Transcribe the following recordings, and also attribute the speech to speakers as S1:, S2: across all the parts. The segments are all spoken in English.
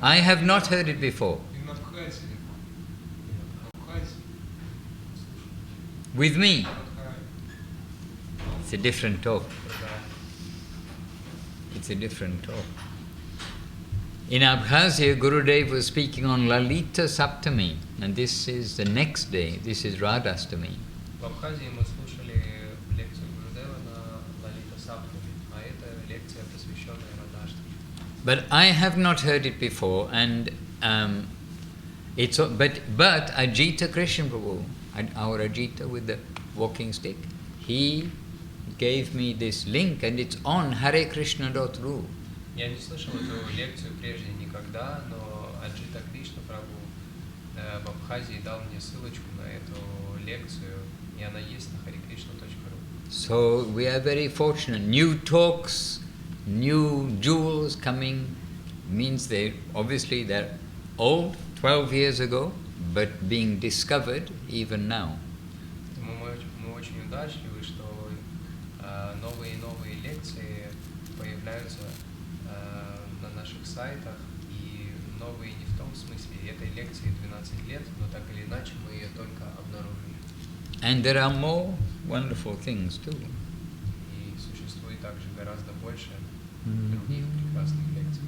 S1: I have not heard it before. With me, it's a different talk. It's a different talk. In Abkhazia, Gurudev was speaking on Lalita Saptami, and this is the next day. This is Radhastami.
S2: В Абхазии мы слушали лекцию Гурудева на Лалита Саптами, а это лекция, посвященная Радхаштами.
S1: But I have not heard it before, and but Ajita Krishna Prabhu, our Ajita with the walking stick, he gave me this link, and it's on harekrishna.ru.
S2: Я не слышал эту лекцию прежде никогда, но Аджита Кришна Прабху в Абхазии дал мне ссылочку на эту лекцию, и она есть на harekrishna.ru.
S1: So we are very fortunate. New talks, new jewels coming, means they're old, 12 years ago, but being discovered even now.
S2: Мы очень удачливы, что новые и новые лекции появляются на наших сайтах, и новые не в том смысле, этой лекции 12 лет, но так или иначе мы ее только обнаружили.
S1: And there are more wonderful things too.
S2: И существует также гораздо больше других прекрасных лекций.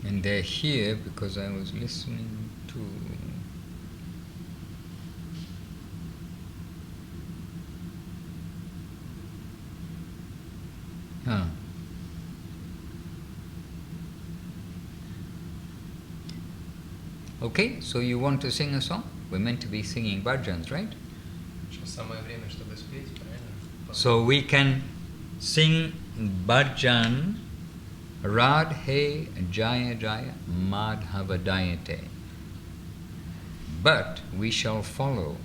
S1: And they're here because I was listening to Okay, so you want to sing a song? We're meant to be singing bhajans, right?
S2: Сейчас самое время, чтобы спеть, правильно?
S1: So we can sing bhajan Radhe Jaya Jaya Madhava Dayate. But we shall follow.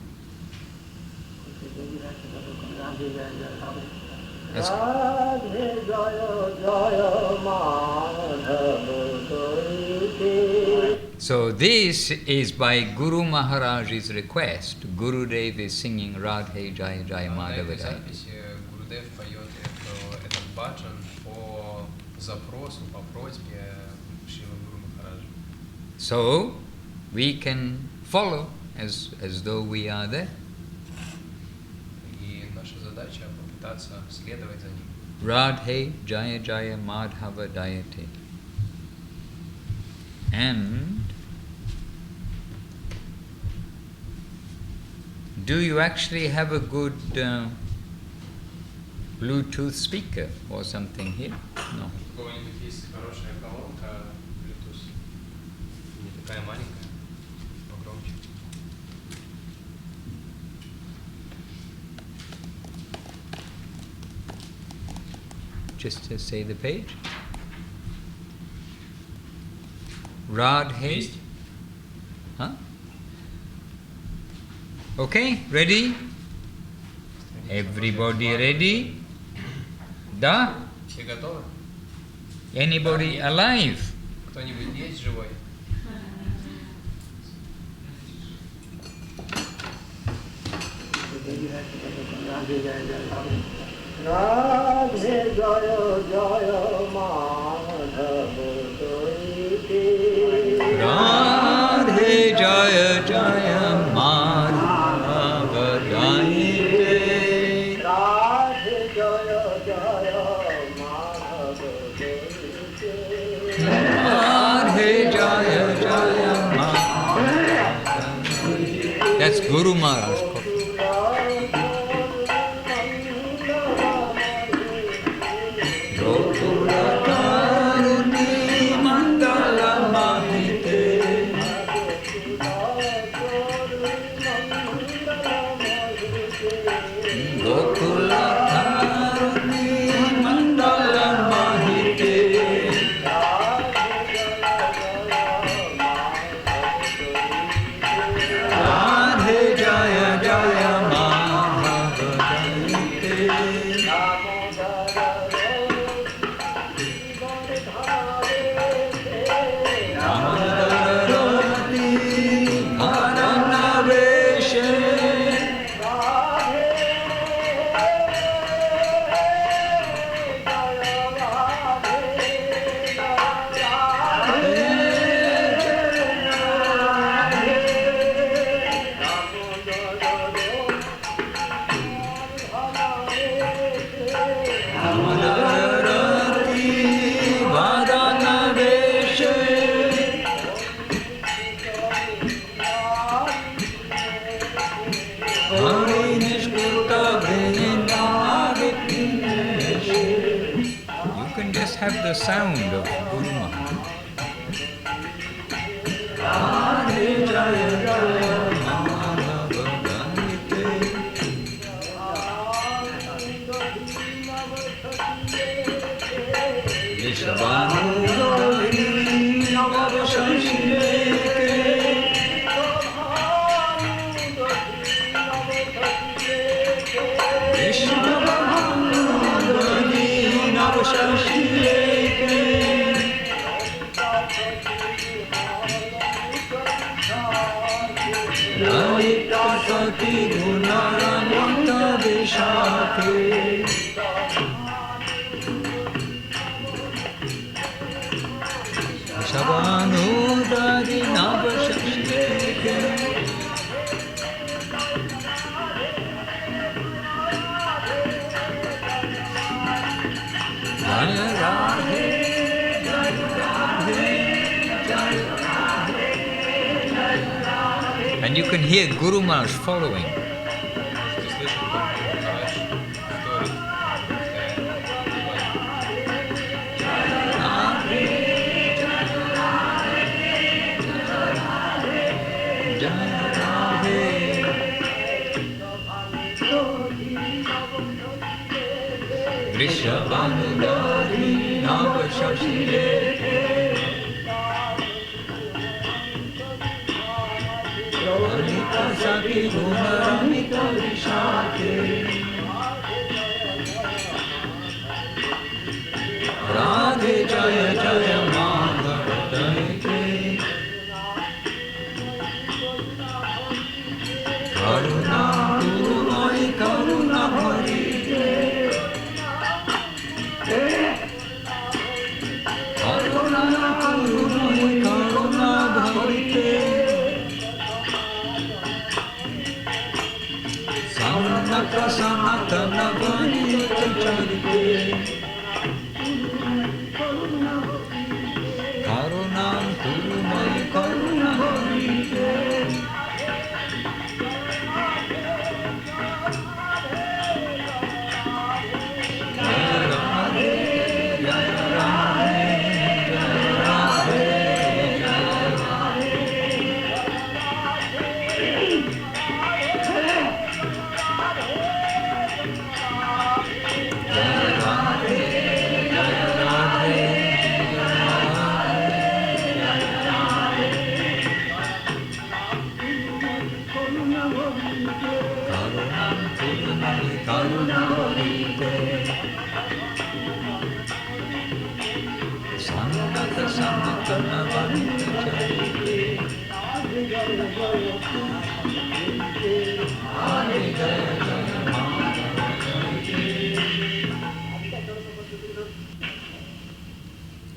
S3: Radhe Jaya Jaya Madhava Dayate.
S1: So this is by Guru Maharaj's request. Gurudev is singing Radhe Jaya Jaya Madhava Dayate.
S2: Гурудев поет этот баджан по запросу, по просьбе Шрилы Гуру Махараджа.
S1: So we can follow as though we are there.
S2: И наша задача попытаться следовать за ним.
S1: Radhe Jaya Jaya Madhava Dayate. And do you actually have a good Bluetooth speaker or something here? No.
S2: У кого-нибудь есть хорошая колонка Bluetooth? Не такая маленькая, погромче.
S1: Just to say the page. Radhe. Huh? Okay, ready? Everybody ready? Da?
S2: Все готовы?
S1: Anybody alive?
S2: Кто-нибудь есть живой?
S3: Radhe Jaya Jaya Madhava Dayate.
S1: Radhe Jaya Jaya Madhava Dayate.
S3: Radhe Jaya Jaya Madhava Dayate.
S1: Radhe Jaya Jaya Madhava Dayate. That's Guru Maharaj. have the sound of Guru Maharaj. And you can hear Guru Maharaj following.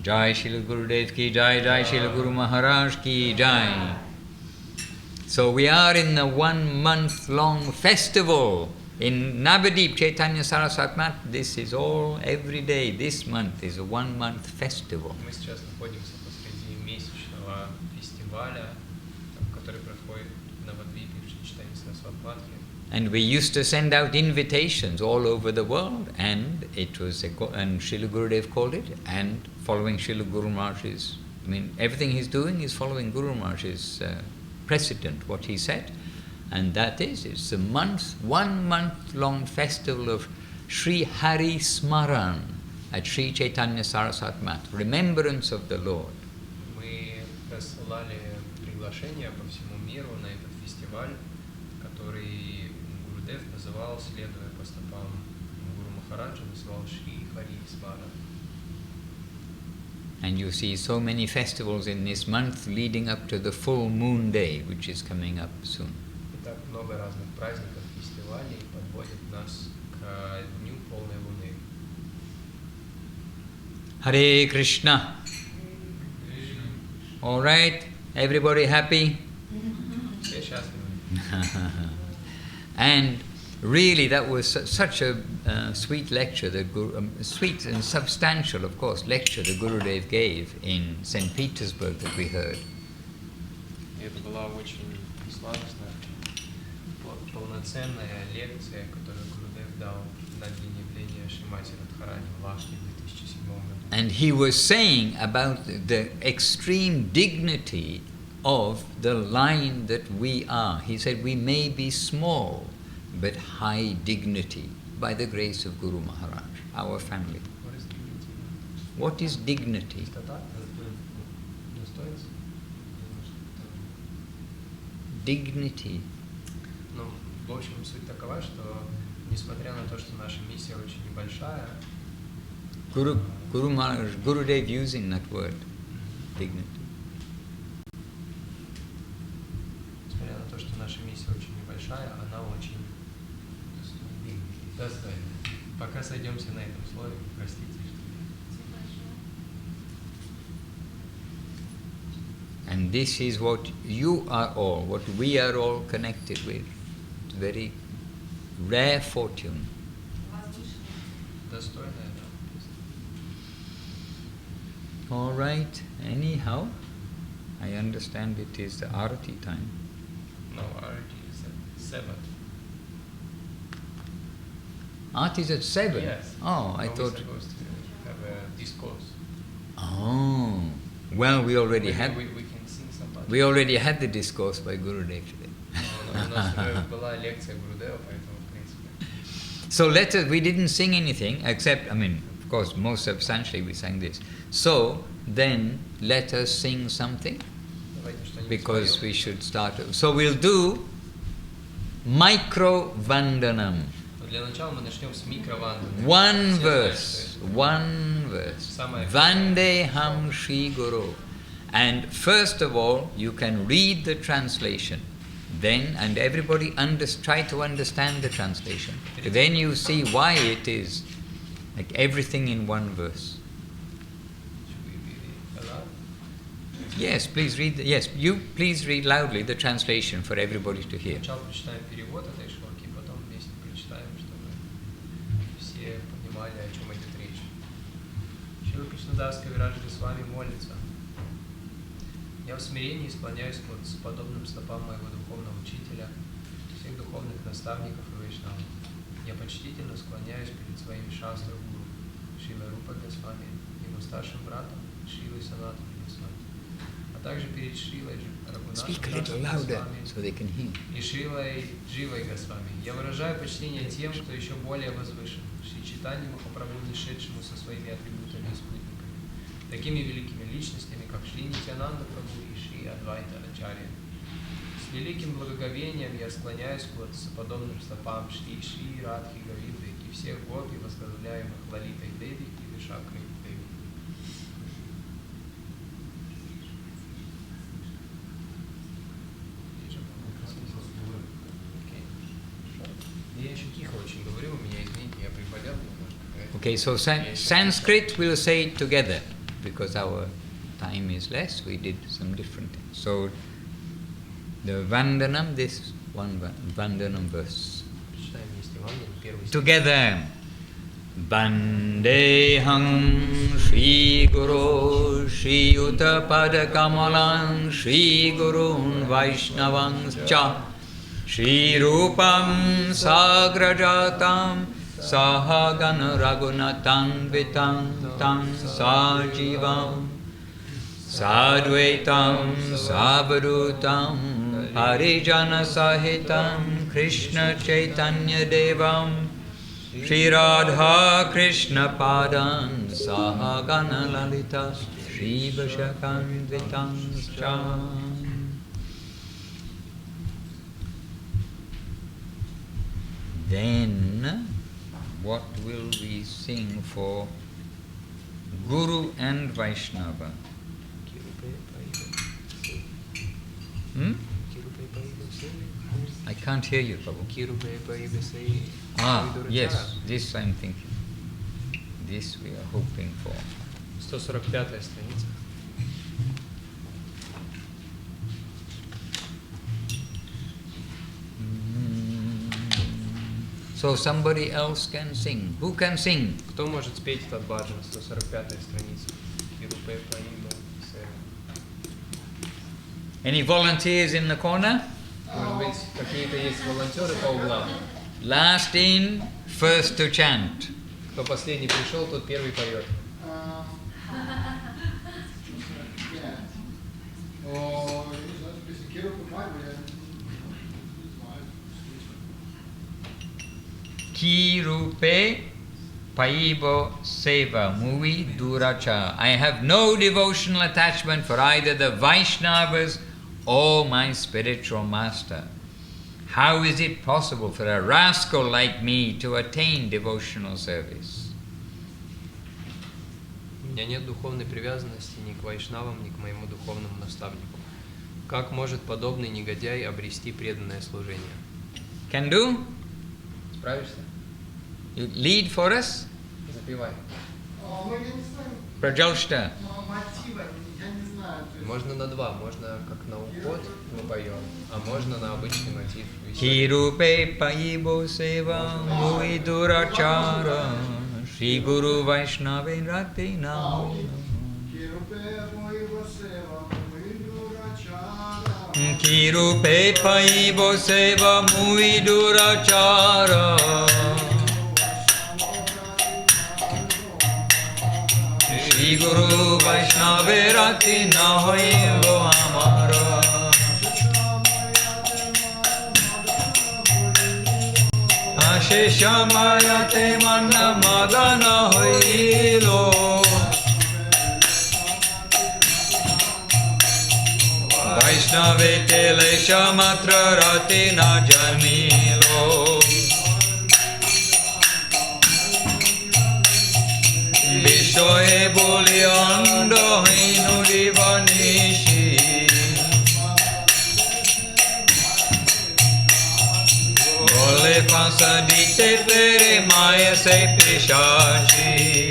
S1: Jai Srila Gurudev ki Jai, Jai Srila Guru Maharaj ki Jai. So we are in the 1 month long festival in Navadip Chaitanya Saraswat Math. This is all every day. This month is a 1 month festival.
S2: Мы сейчас находимся посреди месячного фестиваля, который проходит в Навадвипе в Chaitanya Saraswat Math.
S1: And we used to send out invitations all over the world, and it was and Srila Gurudev called it, and following Srila Guru Maharaj's, everything he's doing is following Guru Maharaj's precedent, what he said, and that is, it's a 1 month long festival of Sri Hari Smaran at Sri Chaitanya Saraswat Math, remembrance of the Lord.
S2: Мы рассылали приглашения по всему миру на этот фестиваль, который Гурудев называл, следуя по стопам Гуру Махараджа, называл Шри Хари Смаран.
S1: And you see so many festivals in this month leading up to the full moon day, which is coming up soon.
S2: И так много разных праздников, фестивалей подводит нас к дню полной луны.
S1: Hare Krishna. All right, everybody happy?
S2: Все счастливы.
S1: And really, that was such a sweet lecture, sweet and substantial, of course, lecture that Gurudev gave in St. Petersburg that we heard.
S2: И это была очень сладостная полноценная лекция, которую Гурудев дал на день явления Шримати Радхарани в Лахте в 2007 году.
S1: And he was saying about the extreme dignity of the line that we are. He said we may be small, but high dignity by the grace of Guru Maharaj, our family.
S2: What is dignity?
S1: What is dignity?
S2: Достоинство?
S1: Dignity.
S2: Ну, в общем, суть такова, что несмотря на то, что наша миссия очень небольшая,
S1: Guru Maharaj, Gurudev using that word, dignity.
S2: несмотря на то, что наша миссия очень небольшая, она очень достойна. Пока сойдемся на этом слове, простите.
S1: And this is what you are all, what we are all connected with. It's very rare fortune.
S2: Достойная, да.
S1: All right, anyhow, I understand it is the Arati time.
S2: No, already is at 7.
S1: Arati is at 7?
S2: Yes.
S1: Oh, I
S2: We're
S1: thought...
S2: supposed to have a discourse.
S1: Oh, well, we already
S2: Maybe
S1: had...
S2: we can sing somebody.
S1: We already had the discourse by Gurudev today.
S2: У нас уже была лекция Гурудева, поэтому, в принципе.
S1: So let us, we didn't sing anything except, I mean, of course, most substantially we sang this. So then let us sing something
S2: Давайте что-нибудь
S1: because
S2: споем.
S1: we should start. So we'll do micro vandanam.
S2: Но для начала мы начнем с микрованды.
S1: One
S2: Все знают,
S1: verse.
S2: что это.
S1: One verse.
S2: Самое
S1: Vandeham Shri Guru. And first of all, you can read the translation. Then, and everybody try to understand the translation. Then you see why it is like everything in one verse.
S2: Should we read it aloud?
S1: Yes, please read. Yes, you please read loudly the translation for everybody to hear.
S2: Сначала прочитаем перевод этой шлоки, потом вместе прочитаем, чтобы все понимали, о чем идет речь. Шрила Кришнадас Кавираджа с вами молится. Я в смирении склоняюсь с подобным стопам моего духовного учителя, всех духовных наставников и вайшнавов. Я почтительно склоняюсь перед своими шастра гуру, Шрилой Рупой Госвами, его старшим братом, Шрилой Санатаном Госвами, а также перед Шрилой
S1: Speak a little
S2: Рагунатом
S1: louder
S2: Госвами
S1: so they can hear.
S2: и Шрилой Дживой Госвами. Я выражаю почтение тем, кто еще более возвышен, Шри Чайтанье Махапрабху, нишедшему со своими атрибутами и спутниками, такими великими личностями, как Шри Нитьянанда Прабху и Шри Адвайта Ачарья. С великим благоговением я склоняюсь к подобным стопам Шри Радхи Говинды и всех гопи, возглавляемых Лалитой Деви и Вишакой Деви. Я еще тихо очень говорю, у меня, извините, я приболел немножко.
S1: Okay, so Sanskrit we'll say it together because our time is less. We did some different things. So the Vandanam, this one Vandanam verse.
S2: Прочитаем вместе Евангелие, первый стих.
S1: Together. Bandeham Shri Guru Shri Yuta Padakamalan Shri Gurun Vaishnavang Cha Shri Rupam Sagrajatam Sahagana Raghunatan Vitam Tam Sajivam Sadvaitam Savadutam Parijana Sahitam Krishna Chaitanya Devam Shri Radha Krishna Padan Sahagana Lalita Shri Vashakan Vitam Then, what will we sing for Guru and Vaishnava? I can't hear you, Prabhu. Ah, yes, this I'm thinking. This we are hoping for.
S2: 145-я страница.
S1: So somebody else can sing. Who can sing?
S2: Кто может спеть этот баджан? 145-я страница. Кирупе Паиба Сера.
S1: Any volunteers in the corner?
S2: Может быть, какие-то есть волонтеры по углам?
S1: Last in, first to chant.
S2: Кто последний пришел, тот первый поет.
S1: Ki rupe paibo seva mui duracha. I have no devotional attachment for either the Vaishnavas or my spiritual master. How is it possible for a rascal like me to attain devotional service?
S2: У меня нет духовной привязанности ни к вайшнавам, ни к моему духовному наставнику. Как может подобный негодяй обрести преданное служение?
S1: Can do?
S2: Справишься?
S1: You lead for us?
S2: Запевай.
S1: Prajalshta.
S2: Можно на два, можно как на уход мы поем, а можно на обычный мотив.
S1: Ki rupe paibo seva mui durachara. Shri Guru Vaishnave Rati Namo. Ki rupe paibo seva mui durachara. Shri Guru Vaishnave Rati Namo Amara. Ashesha Mayate Manna Magana Hoilo. Vaishnave Telesha Matra Rati Na Janilo. Vishoe Buliando Hinuri Vanishi. Bole Pasa Dite Pere Maya Se Pishachi.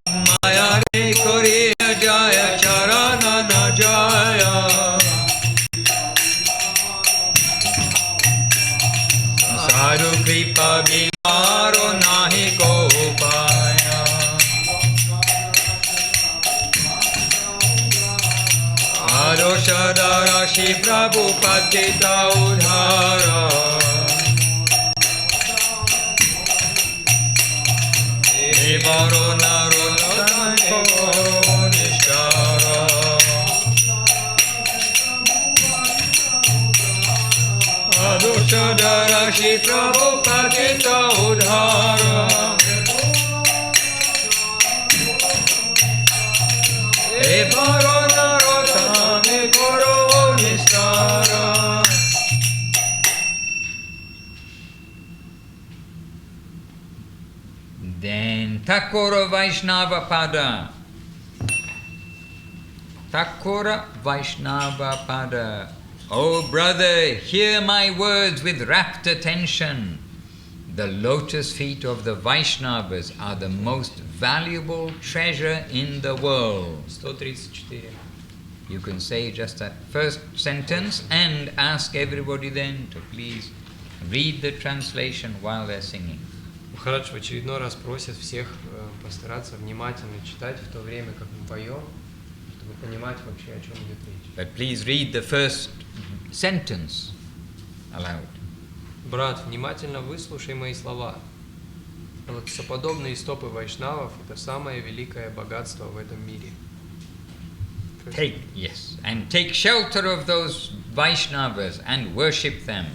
S1: Maya Re Koriya Jaya Charana Na Jaya. Sadhu Kripa Bimaro Nahi Ko Upaya. Adoshadara Shri Prabhu Patita Udhara. Devaro Narottam Ko Nishkara. Adoshadara Shri Prabhu Patita Udhara. Devaro Narottam Ko Nishkara. Then Thakura Vaishnava Pada. Thakura Vaishnava Pada. Oh brother, hear my words with rapt attention. The lotus feet of the Vaishnavas are the most valuable treasure in the world.
S2: 134.
S1: You can say just that first sentence and ask everybody then to please read the translation while they're singing.
S2: Махарадж в очередной раз просит всех постараться внимательно читать в то время, как мы поем, чтобы понимать вообще, о чем идет речь.
S1: But please read the first sentence aloud.
S2: Брат, внимательно выслушай мои слова. Соподобные стопы вайшнавов – это самое великое богатство в этом мире.
S1: Take shelter of those Vaishnavas and worship them.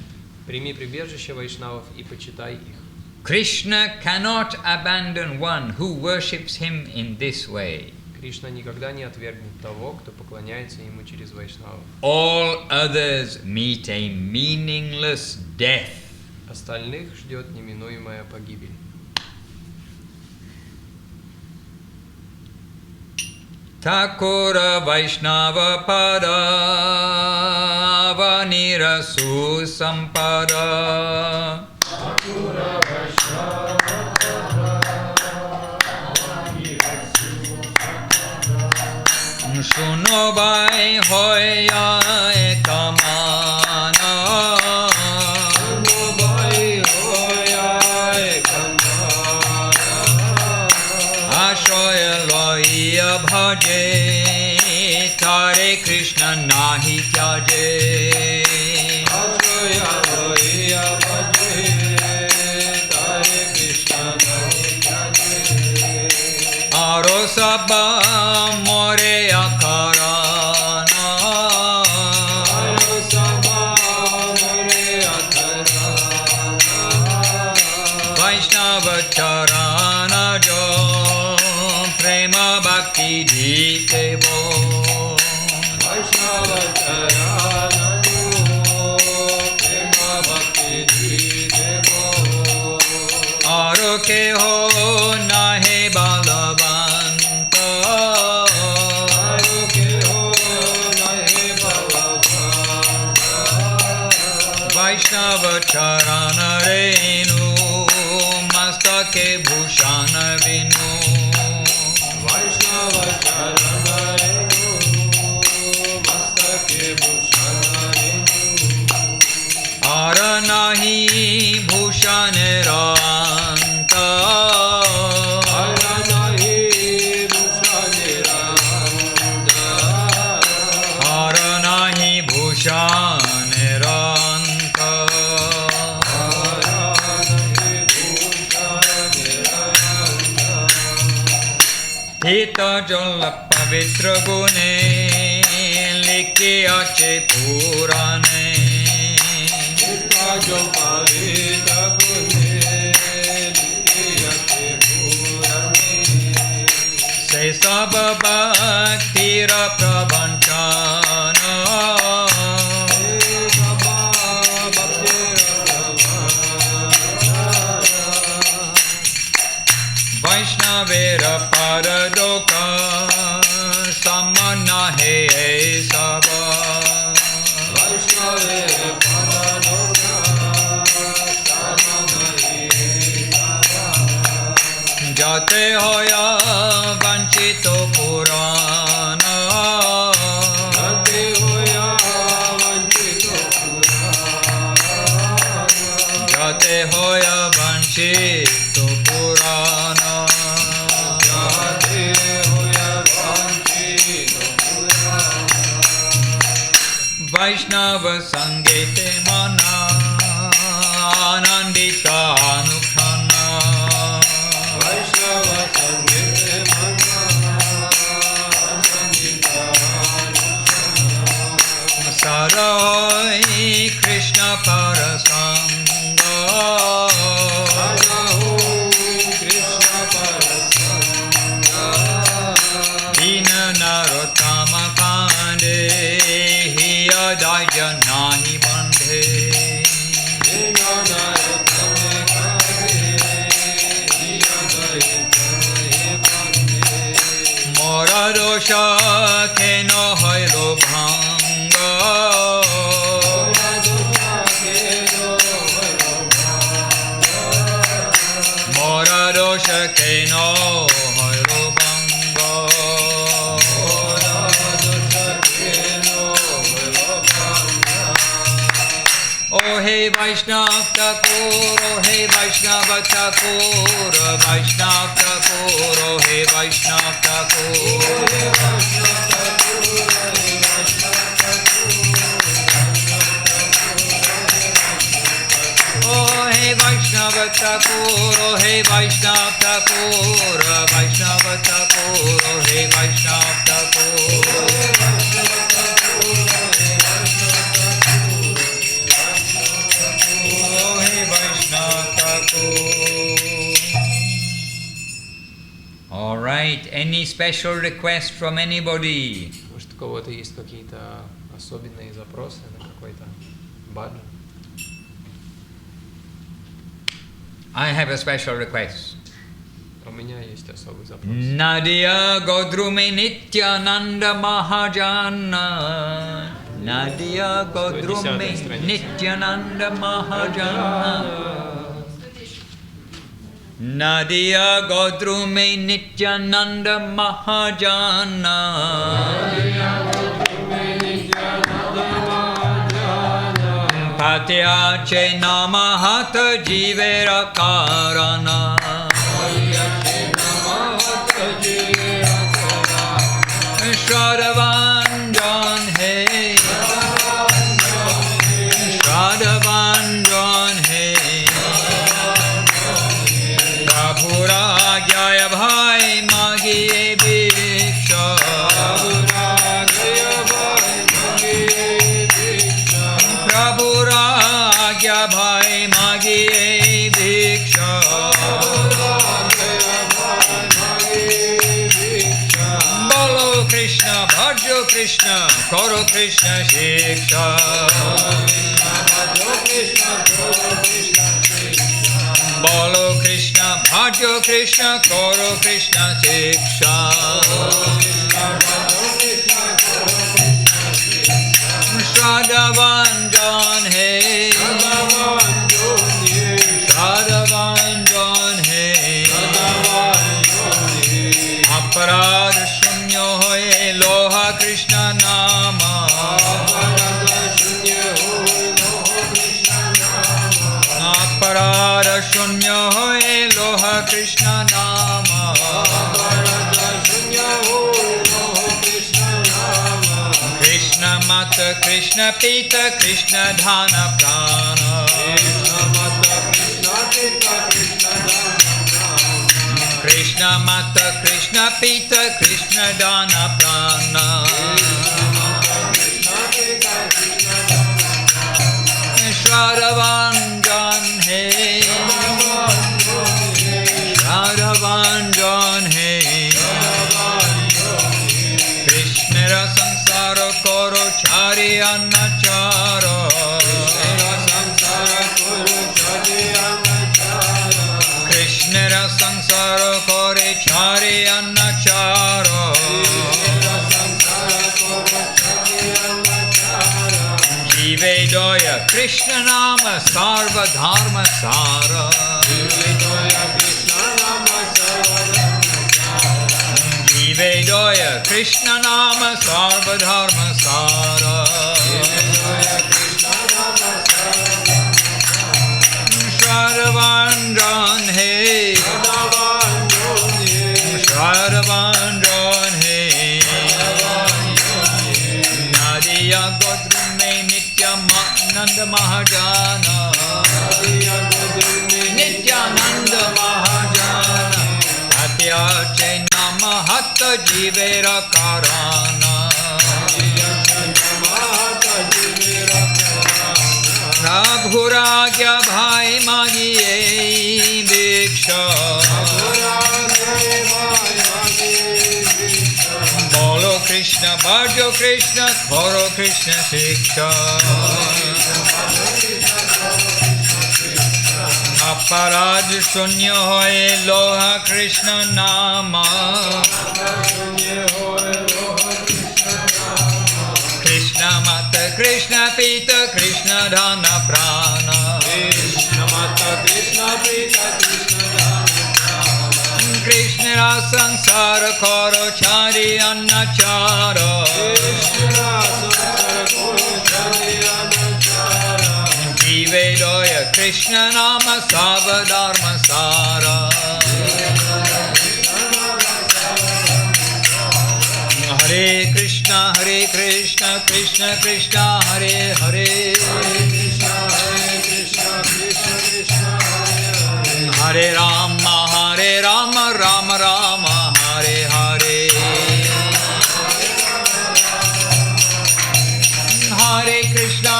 S2: Прими прибежище вайшнавов и почитай их.
S1: Krishna cannot abandon one who worships him in this way.
S2: Кришна никогда не отвергнет того, кто поклоняется ему через вайшнавов.
S1: All others meet a meaningless death.
S2: Остальных ждет неминуемая погибель.
S1: Thakura Vaishnava Pada Vanirasu Sampada. Thakura Vaishnava Pada Suno Bhai Hoya Ekamana. Suno Bhai Hoya Ekamana. Ashoya Loya Bhaje Tare Krishna nahi tyaje.
S4: Ashaya loya bhaje, Hare Krishna nahi tyaje.
S1: Aro sabba more akarana.
S4: Aro sabha more akarana.
S1: Vaishnava charana jo prema bhakti dhite bo.
S4: Vaishnava charana jo prema bhakti dhite bo.
S1: Aro ke ho nahe balavanta.
S4: Aro ke ho nahi balavanta.
S1: Vaishnava charana renu mastake bhushana vinu.
S4: Vaishnava charana renu mastake bhushana renu.
S1: Ara nahi bhushaniranta.
S4: Ara nahi bhushaniranta.
S1: Ara nahi bhushaniranta.
S4: Ara nahi bhushaniranta.
S1: Hita jala pavitra gune likhe ache purane.
S4: Hita jal pavitra gune likhe ache purane.
S1: Se sab bhaktira prabhanchana. Vaishnavera paradoka samana he saba. Jate hoya vanchito purana. Jate hoya vanchito purana. Vaishnava sangete mana anandita anukhana. Sarai Krishna parasanga. Dina narottama kande hiyadaya nahi bandhe. Mora dosha keno hoilo bhanga. Mora dosha keno hoilo bhanga. Oh hey Vaishnav Thakur, oh hey Vaishnav Thakur, Vaishnav Thakur, oh hey Vaishnav Thakur. Oh hey Vaishnav Thakur, oh hey Vaishnav Thakur, Vaishnav Thakur, oh hey Vaishnav Thakur. All right, any special request from anybody?
S2: Может, у кого-то есть какие-то особенные запросы на какой-то баджан?
S1: I have a special request.
S2: У меня есть особый запрос.
S1: Nadia Godrume Nityananda Mahajana. Nadia Godrume Nityananda Mahajana. Nadia Godrume Nityananda Mahajana. Patyache Namahata Jivera Karana. Shravanjan Krishna, Koro Krishna Shiksha. Bolo Krishna, Bhajo Krishna, Koro Krishna Shiksha. Shradhavanjan Hai, Shradhavanjan Hai, Aparad Shunyo Hai, Loha Krishna Nama. Aparad Shunyo Hai, Loha Krishna Nama. Krishna Mata, Krishna Pita, Krishna Dhana Prana. Krishna Mata, Krishna Pita, Krishna Dhana Prana. Shradhavanjan Hai, Shradhavanjan Hai. Krishna Sansara Koro Chari Annachara. Krishna Sansara Kore Chari Annachara. Jivedaya Krishna Nama Sarva Dharma Sara. Jivedaya Krishna Nama Sarva Dharma Sara. Shradhavanjan Hai, Shradhavanjan Hai. Nadiya Godrume Nityamananda Mahajana. Nityananda Mahajana. Atyache Namahatta Jivera Karana. Raghuragya Bhai Magiye Diksha. Bolo Krishna, Bhajo Krishna, Koro Krishna Shiksha. Aparaj Shunyo Hoye Loha Krishna Nama. Krishna Mata, Krishna Pita, Krishna Dhana Prana. Krishna Sansara Koro Chari Annachara. Jivedaya Krishna Nama Sava Dharma Sara. Hare Krishna, Krishna Krishna, Hare Hare. Hare Rama, Rama Rama, Hare Hare. Hare Krishna,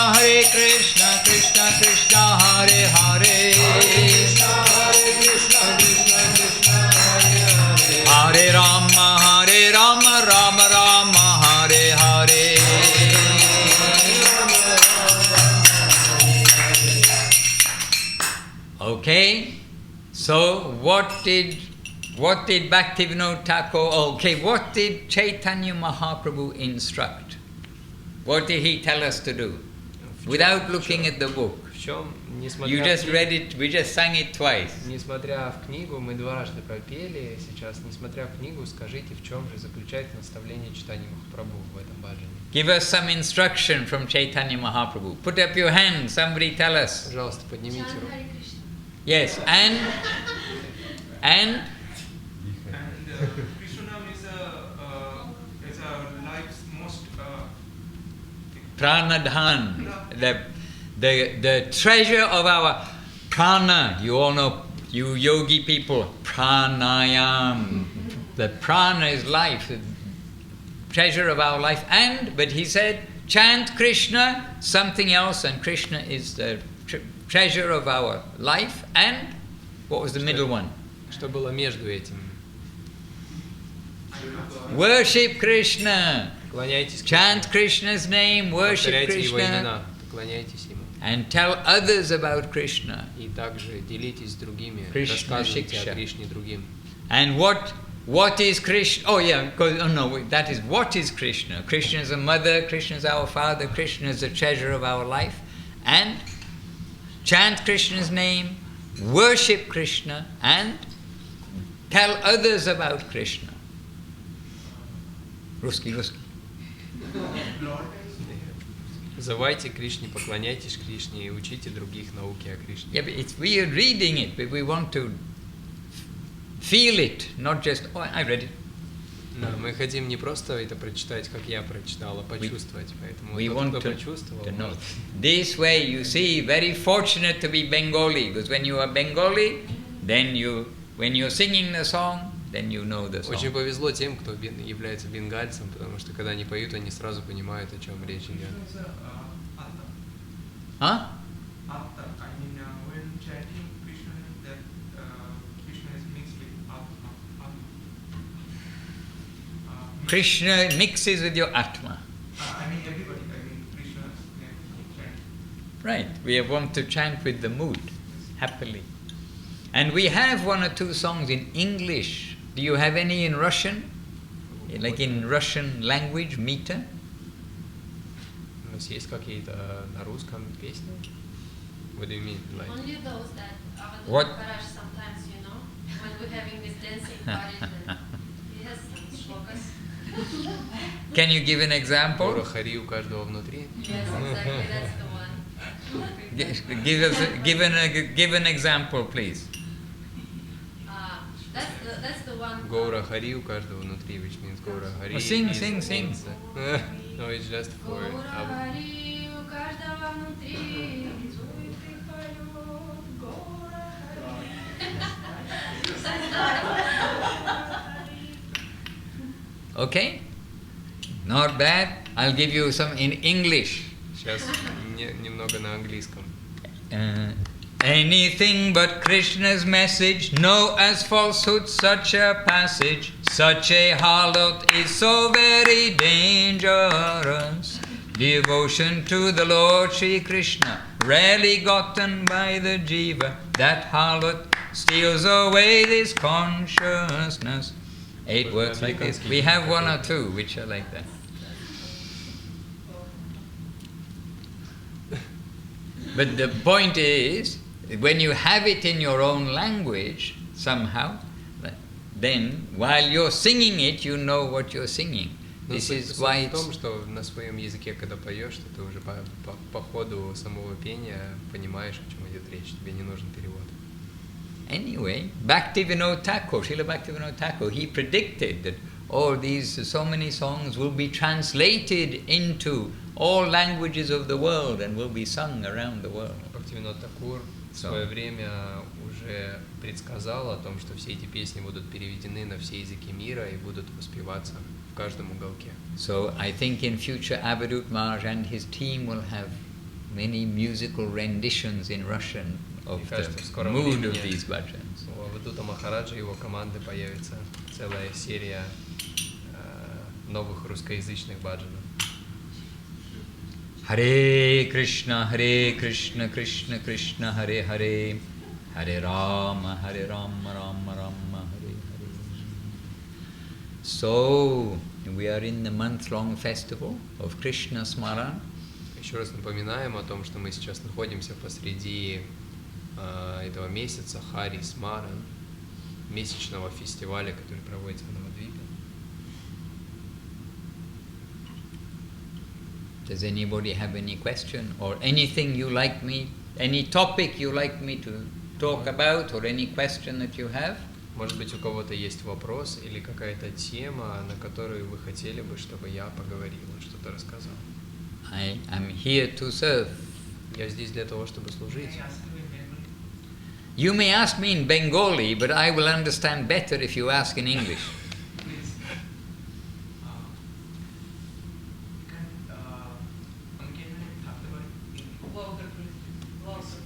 S1: Krishna Krishna, Hare Hare. Hare Rama, Rama Rama, Hare Hare. Okay, so what did Bhaktivinoda Thakur? Okay, what did Chaitanya Mahaprabhu instruct? What did he tell us to do? Without looking at the book. You just read it, we just sang it twice.
S2: Несмотря в книгу, мы дважды пропели сейчас. Несмотря в книгу, скажите, в чем же заключается наставление Чайтаньи Махапрабху в этом баджане?
S1: Give us some instruction from Chaitanya Mahaprabhu. Put up your hand, somebody tell us.
S2: Пожалуйста, поднимите руку.
S1: Yes, and
S4: Krishna is a life's most
S1: pranadhan, the treasure of our prana. You all know, you yogi people, pranayam. The prana is life, the treasure of our life. But he said, chant Krishna, something else, and Krishna is the treasure of our life. And what was the middle one?
S2: Что было между этим?
S1: Worship Krishna.
S2: Поклоняйтесь
S1: Chant Krishna's name, worship
S2: Повторяйте Его
S1: Krishna,
S2: имена, поклоняйтесь Ему.
S1: and tell others about Krishna.
S2: И также делитесь с другими,
S1: Krishna
S2: рассказывайте
S1: Shiksha.
S2: о Кришне другим.
S1: And what is Krishna? Oh yeah, that is what is Krishna. Krishna is a mother, Krishna is our father, Krishna is the treasure of our life. And chant Krishna's name, worship Krishna, and tell others about Krishna. Ruski.
S2: Взывайте Кришне, поклоняйтесь Кришне и учите других науки о Кришне.
S1: Yeah, but we are reading it, but we want to feel it, not just, oh, I read it.
S2: Да, мы хотим не просто это прочитать, как я прочитал, а почувствовать. Поэтому
S1: We
S2: тот,
S1: want
S2: кто
S1: to
S2: почувствовал,
S1: know.
S2: может.
S1: This way, you see, very fortunate to be Bengali, because when you are Bengali, then when you're singing the song, then you know the
S2: Очень
S1: song.
S2: повезло тем, кто является бенгальцем, потому что когда они поют, они сразу понимают, о чем речь идет.
S1: Huh?
S4: After, I mean, when chanting Krishna, that Krishna is mixed with Atma.
S1: Krishna mixes with your Atma.
S4: I mean everybody, Krishna chant.
S1: Right, we want to chant with the mood, happily. And we have one or two songs in English. Do you have any in Russian? Like in Russian language, meter?
S2: У нас есть какие-то на русском песни? What do you mean? Like?
S5: Only those that
S1: What?
S5: Maharaj sometimes, when we're having this dancing party, then he has some shlokas.
S1: Can you give an example?
S2: Гора Хари у каждого внутри.
S5: Yes, exactly, that's the one.
S1: Give an example, please.
S5: That's the one.
S2: Гора Хари у каждого внутри, which means Гора Хари.
S1: Oh, sing.
S2: No, it's just for.
S5: Гора-хари у каждого внутри, танцует и поет, гора-хари.
S1: Okay? Not bad. I'll give you some in English.
S2: Сейчас немного на английском.
S1: Anything but Krishna's message, know as falsehood such a passage, such a harlot is so very dangerous. Devotion to the Lord Shri Krishna, rarely gotten by the jiva, that harlot steals away this consciousness. 8 words like this. We have one or two which are like that. But the point is, when you have it in your own language, somehow, then while you're singing it, you know what you're singing. This is why
S2: в том, что на своем языке, когда поешь, что ты уже по ходу самого пения понимаешь, о чем идет речь. Тебе не нужен перевод.
S1: Anyway, Bhaktivinoda Thakur, Srila Bhaktivinoda Thakur, he predicted that all these so many songs will be translated into all languages of the world and will be sung around the world.
S2: Бхактивинод Такур в свое время уже предсказал о том, что все эти песни будут переведены на все языки мира и будут воспеваться в каждом уголке.
S1: So I think in future Avadut Maharaj and his team will have many musical renditions in Russian of the mood of these bhajans.
S2: У Авадута Махараджа и его команды появится целая серия новых русскоязычных баджанов.
S1: Hare Krishna, Krishna Krishna, Hare Hare, Hare Rama, Rama Rama, Hare Hare. So, we are in the month-long festival of Krishna Smaran.
S2: Еще раз напоминаем о том, что мы сейчас находимся посреди этого месяца Хари Смаран, месячного фестиваля, который проводится на Мадвипе.
S1: Does anybody have any question or anything you like me, any topic you like me to talk about or any question that you have?
S2: Может быть, у кого-то есть вопрос или какая-то тема, на которую вы хотели бы, чтобы я поговорил, что-то рассказал.
S1: I am here to serve.
S2: Я здесь для того, чтобы служить.
S1: You may ask me in Bengali, but I will understand better if you ask in English.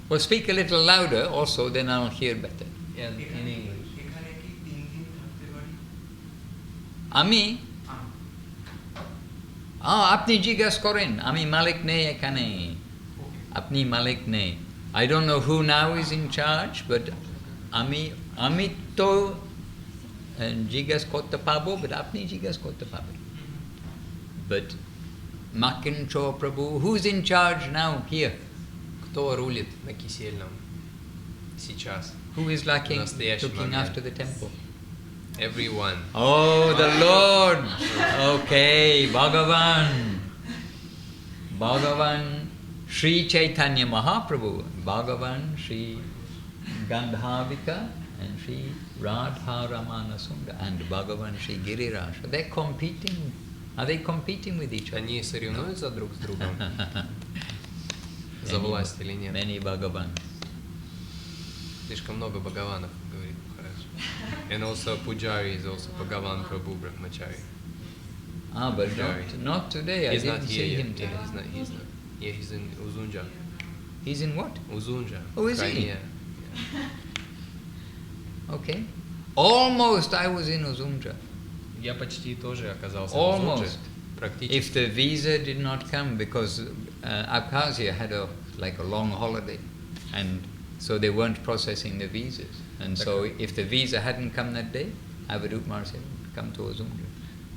S1: Well, speak a little louder also, then I'll hear better.
S2: In English.
S1: Ami? Apni jigas koren, ami malik ne ekane. Apni malik ne. I don't know who now is in charge, but ami to jigas kotta pabo, but apni jigas kotta pabo. But Makin Cho Prabhu, who's in charge now here?
S2: Кто рулит на Кисельном сейчас?
S1: Who is looking
S2: момент.
S1: after the temple?
S2: Everyone.
S1: Oh, the Lord! Okay, Bhagavan Sri Chaitanya Mahaprabhu, Bhagavan Sri Gandhavika and Sri Radha Ramana Sundar and Bhagavan Sri Giriraj. They're competing. Are they competing with each other?
S2: Они соревнуются друг с другом за власть или нет?
S1: Many Bhagavan.
S2: Слишком много Бхагаванов, говорит Махарадж. And also Pujari is also Bhagavan Prabhu Brahmachari.
S1: But not today.
S2: He's
S1: I
S2: not
S1: didn't
S2: here
S1: see
S2: yet.
S1: him today.
S2: He's not. Yeah, he's in Uzunja.
S1: He's in what?
S2: Uzunja.
S1: Oh, is he?
S2: Крайне.
S1: Okay. Almost I was in Uzunja.
S2: Я почти тоже оказался в
S1: Almost.
S2: Узунже. Практически.
S1: If the visa did not come, because Abkhazia had a long holiday, and so they weren't processing the visas. And so if the visa hadn't come that day, Avadut Maharaj said, come to Uzunja.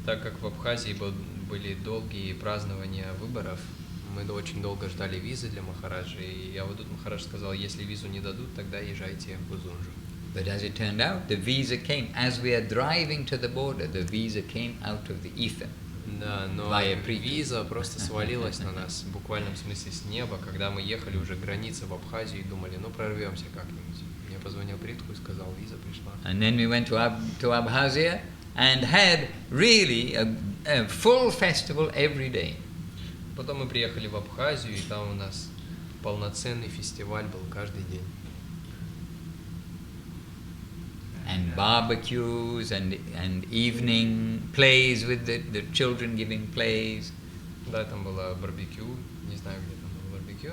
S2: Так как в Абхазии были долгие празднования выборов, мы очень долго ждали визы для Махараджа, и Авадут Махарадж сказал, если визу не дадут, тогда езжайте в Узунжу.
S1: But as it turned out, the visa came. As we are driving to the border, the visa came out of the ether.
S2: Да, но виза просто свалилась на нас, в буквальном смысле с неба, когда мы ехали уже к границе в Абхазию и думали, ну прорвемся как-нибудь. Мне позвонил Притху и сказал, виза пришла.
S1: And then we went to Abkhazia and had really a full festival every day.
S2: Потом мы приехали в Абхазию, и там у нас полноценный фестиваль был каждый день.
S1: And barbecues and evening plays with the children giving plays.
S2: Да, там было барбекю, не знаю, где там было барбекю,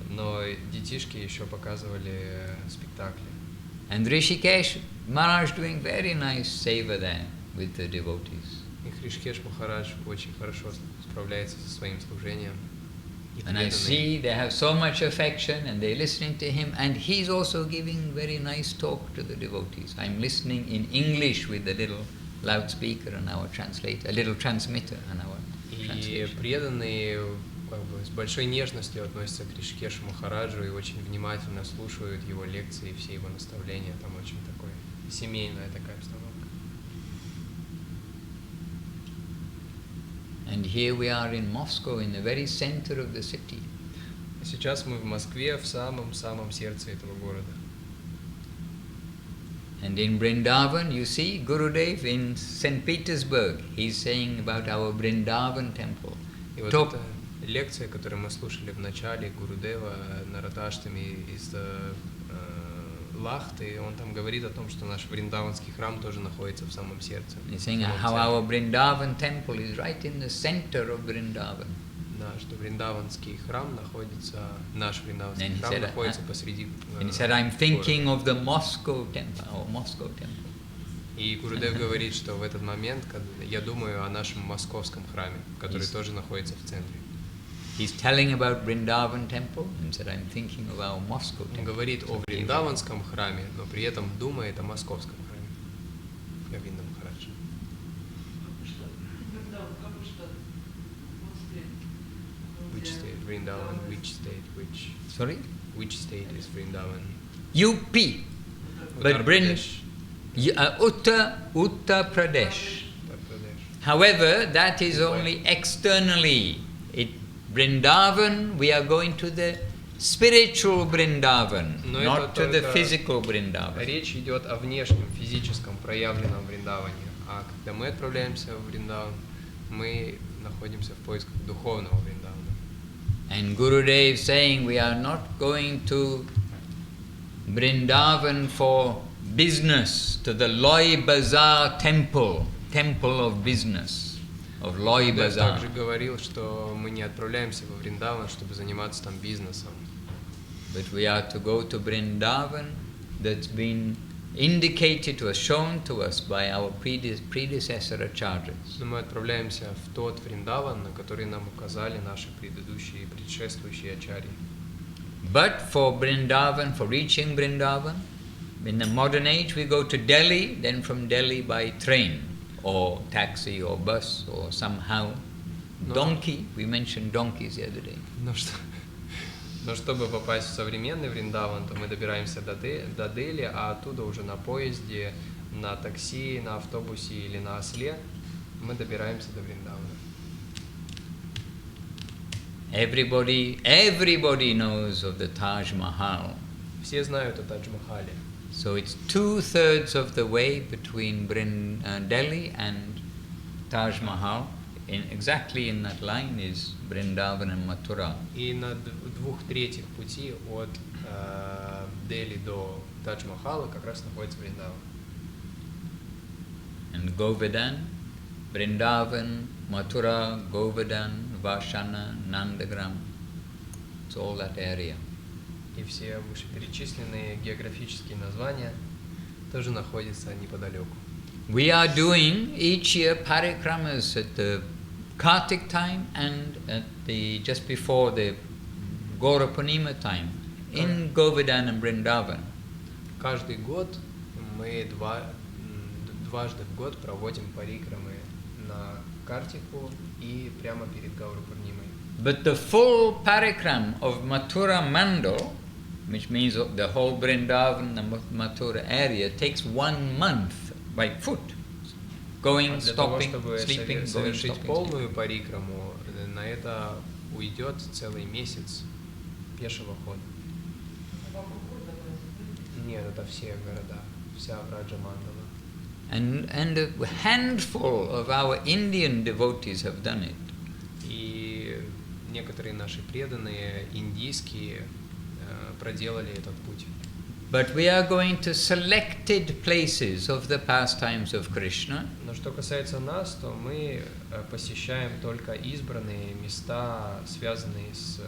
S2: но детишки еще показывали спектакли.
S1: And Rishikesh Maharaj doing very nice seva there with the devotees.
S2: И Хришкеш Махарадж очень хорошо справляется со своим служением.
S1: And I see they have so much affection and they're listening to him, and he's also giving very nice talk to the devotees. I'm listening in English with the little loudspeaker and our translator, a little transmitter and our
S2: И преданные с большой нежностью относятся к Ришикешу Махараджу и очень внимательно слушают его лекции, все его наставления. Там очень такой семейная такая обстановка.
S1: And here we are in Moscow, in the very center of the city.
S2: Сейчас мы в Москве, в самом-самом сердце этого города.
S1: And in Vrindavan, you see Gurudev in St. Petersburg. He's saying about our Vrindavan temple.
S2: И вот эта лекция, которую мы слушали в начале, Гурудева Нараташтами из Лахты, он там говорит о том, что наш Вриндаванский храм тоже находится в самом сердце.
S1: He's saying how our Vrindavan temple is right in the center of Vrindavan.
S2: Да, что Вриндаванский храм находится, наш Вриндаванский храм находится посреди
S1: And he said, I'm thinking of the Moscow temple, or Moscow temple.
S2: И Гурудев говорит, что в этот момент я думаю о нашем московском храме, который тоже находится в центре.
S1: He's telling about Vrindavan temple and said, I'm thinking of our Moscow temple.
S2: Он говорит о Вриндаванском храме, но при этом думает о московском храме. Говинда Махарадж. Which state? Vrindavan. Which state? Which?
S1: Sorry?
S2: Which state is Vrindavan?
S1: UP. But Uttar Pradesh. However, that is only externally. Vrindavan, we are going to the spiritual Vrindavan, not to the physical Vrindavan.
S2: Речь идет о внешнем, физическом, проявленном Вриндаване. А когда мы отправляемся в Вриндаван, мы находимся в поисках духовного Вриндавана.
S1: And Gurudev saying we are not going to Vrindavan for business, to the Loi Bazaar temple of business. Of Loi Bazaar.
S2: Также говорил, что мы не отправляемся во Вриндаван, чтобы заниматься там бизнесом.
S1: But we are to go to Vrindavan that's been indicated to us, shown to us by our predecessor acharyas.
S2: Но мы отправляемся в тот Вриндаван, на который нам указали наши предыдущие, предшествующие ачарьи.
S1: But for Vrindavan, for reaching Vrindavan, in the modern age we go to Delhi, then from Delhi by train or taxi or bus or somehow. Donkey, we mentioned donkeys the other day.
S2: Но чтобы попасть в современный Вриндаван, то мы добираемся до Дели, а оттуда уже на поезде, на такси, на автобусе или на осле мы добираемся до Вриндавана.
S1: Everybody knows of the Taj Mahal.
S2: Все знают о Тадж-Махале.
S1: So it's 2/3 of the way between Delhi and Taj Mahal. Exactly in that line is Vrindavan and Mathura.
S2: И на 2/3 пути от Дели до Тадж-Махала как раз находится Вриндаван.
S1: And Govardhan, Vrindavan, Mathura, Govardhan, Vashana, Nandagram. It's all that area.
S2: И все вышеперечисленные географические названия тоже находятся неподалеку.
S1: We are doing each year parikramas at the Kartik time and at the just before the Gaura Purnima time in Govardhan and Vrindavan.
S2: Каждый год мы дважды в год проводим парикрамы на Картику и прямо перед Гаура Пурнимой.
S1: But the full parikram of Mathura Mandal, which means the whole Vrindavan and Mathura area, takes 1 month by foot. Going, stopping, sleeping, going,
S2: совершить
S1: stopping,
S2: полную парикраму, на это уйдет целый месяц пешего хода. Нет, это все города, вся Враджа Мандала.
S1: And a handful of our Indian devotees have done it.
S2: И некоторые наши преданные индийские проделали этот путь.
S1: But we are going to selected places of the pastimes of Krishna.
S2: Но что касается нас, то мы посещаем только избранные места, связанные с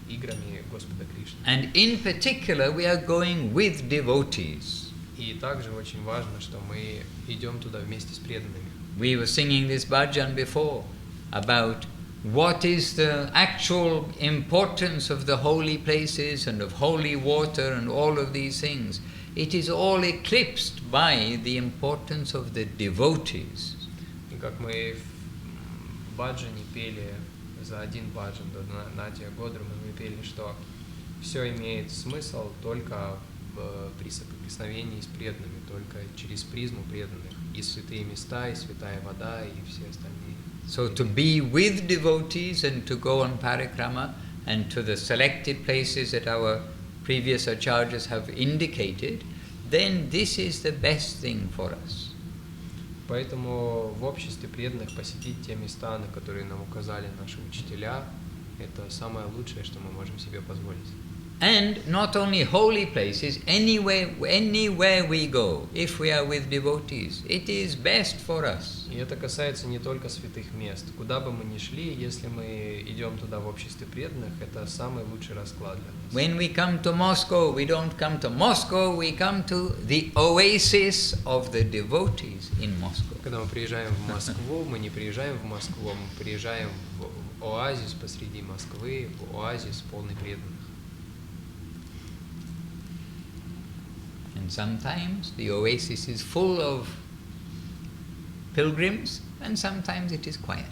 S2: играми Господа Кришны.
S1: And in particular, we are going with devotees.
S2: И также очень важно, что мы идем туда вместе с преданными.
S1: We were singing this bhajan before about what is the actual importance of the holy places and of holy water and all of these things. It is all eclipsed by the importance of the devotees.
S2: И как мы в баджане пели за один баджан до Натия Годрама, мы пели, что все имеет смысл только при соприкосновении с преданными, только через призму преданных. И святые места, и святая вода, и все остальные.
S1: So to be with devotees and to go on parikrama and to the selected places that our previous acharyas have indicated, then this is the best thing for us.
S2: Поэтому в обществе преданных посетить те места, на которые нам указали наши учителя, это самое лучшее, что мы можем себе позволить.
S1: And not only holy places, anywhere we go, if we are with devotees, it is best for us.
S2: И это касается не только святых мест. Куда бы мы ни шли, если мы идем туда в обществе преданных, это самый лучший расклад для нас.
S1: When we come to Moscow, we don't come to Moscow, we come to the oasis of the devotees in Moscow.
S2: Когда мы приезжаем в Москву, мы не приезжаем в Москву, мы приезжаем в оазис посреди Москвы, в оазис полный преданных.
S1: And sometimes the oasis is full of pilgrims, and sometimes it is quiet.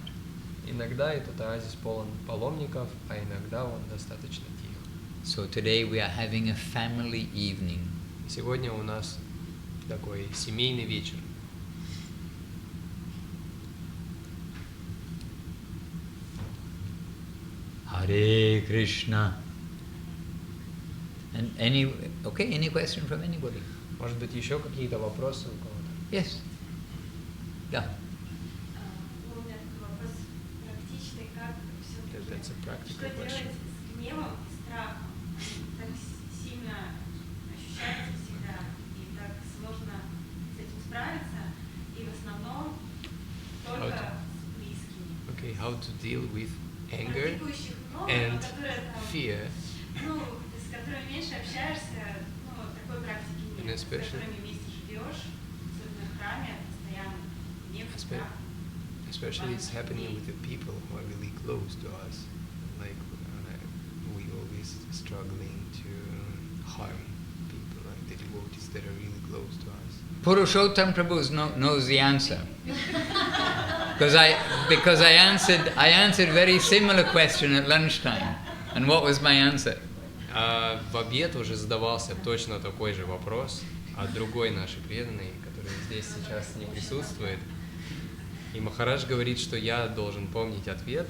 S2: Иногда этот оазис полон паломников, а иногда он достаточно тих.
S1: So today we are having a family evening.
S2: Сегодня у нас такой семейный вечер.
S1: Hare Krishna. And any question from anybody?
S2: Может быть, еще какие-то вопросы у кого-то?
S1: Yes. Да.
S6: У меня такой вопрос практичный, как все-таки,
S2: That's a practical
S6: что
S2: question.
S6: делать с гневом и страхом? Они так сильно ощущаются всегда, и так сложно с этим справиться, и в основном только с близкими.
S2: Okay, how to deal with anger
S6: Практикующих много,
S2: and
S6: но которые там,
S2: fear.
S6: ну, с которыми меньше общаешься, ну, такое такой практики
S2: And
S6: нет, с
S2: especially-
S6: которыми вместе живешь, особенно в храме, постоянно нет страха.
S2: Especially it's happening with the people who are really close to us. Like we always struggling to harm people, like the devotees that are really close to us.
S1: Purushottam Prabhu knows the answer. Because I answered very similar question at lunchtime. And what was my answer?
S2: В обед уже задавался точно такой же вопрос от другой нашей преданной, которая здесь сейчас не присутствует. И Махарадж говорит, что я должен помнить ответ,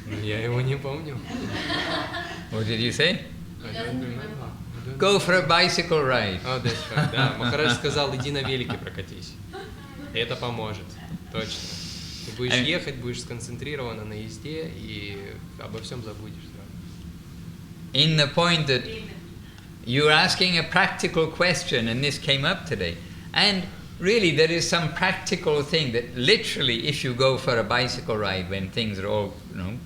S2: но я его не помню.
S1: What did you say?
S2: I don't remember.
S1: Go for a bicycle ride.
S2: Oh, that's right. Да, Махарадж сказал, иди на велике прокатись. И это поможет, точно. Ты будешь ехать, будешь сконцентрирована на езде и обо всем забудешь сразу.
S1: In the point that you're asking a practical question, and this came up today. And really, there is some practical thing that literally, if you go for a bicycle ride when things are all,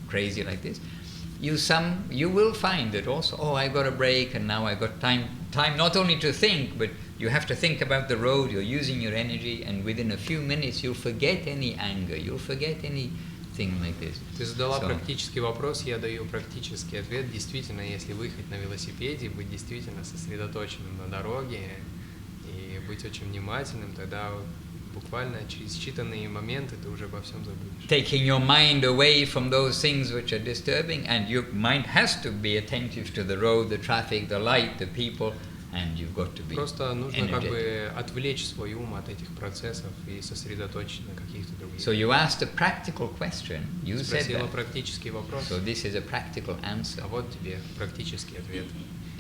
S1: crazy like this, you will find that also, oh, I got a break and now I got time not only to think, but you have to think about the road, you're using your energy, and within a few minutes you'll forget any anger, you'll forget anything like this.
S2: Ты задала практический вопрос, я даю практический ответ. Действительно, если выехать на велосипеде, быть действительно сосредоточенным на дороге и быть очень внимательным, тогда буквально через считанные моменты ты уже обо всем забудешь.
S1: Taking your mind away from those things which are disturbing, and your mind has to be attentive to the road, the traffic, the light, the people, and you've got to be
S2: Просто нужно
S1: energetic.
S2: как бы отвлечь свой ум от этих процессов и сосредоточить на каких-то других.
S1: So you asked a practical question. You said
S2: Спросила
S1: that.
S2: практический вопрос.
S1: So this is a practical answer.
S2: А вот тебе практический ответ.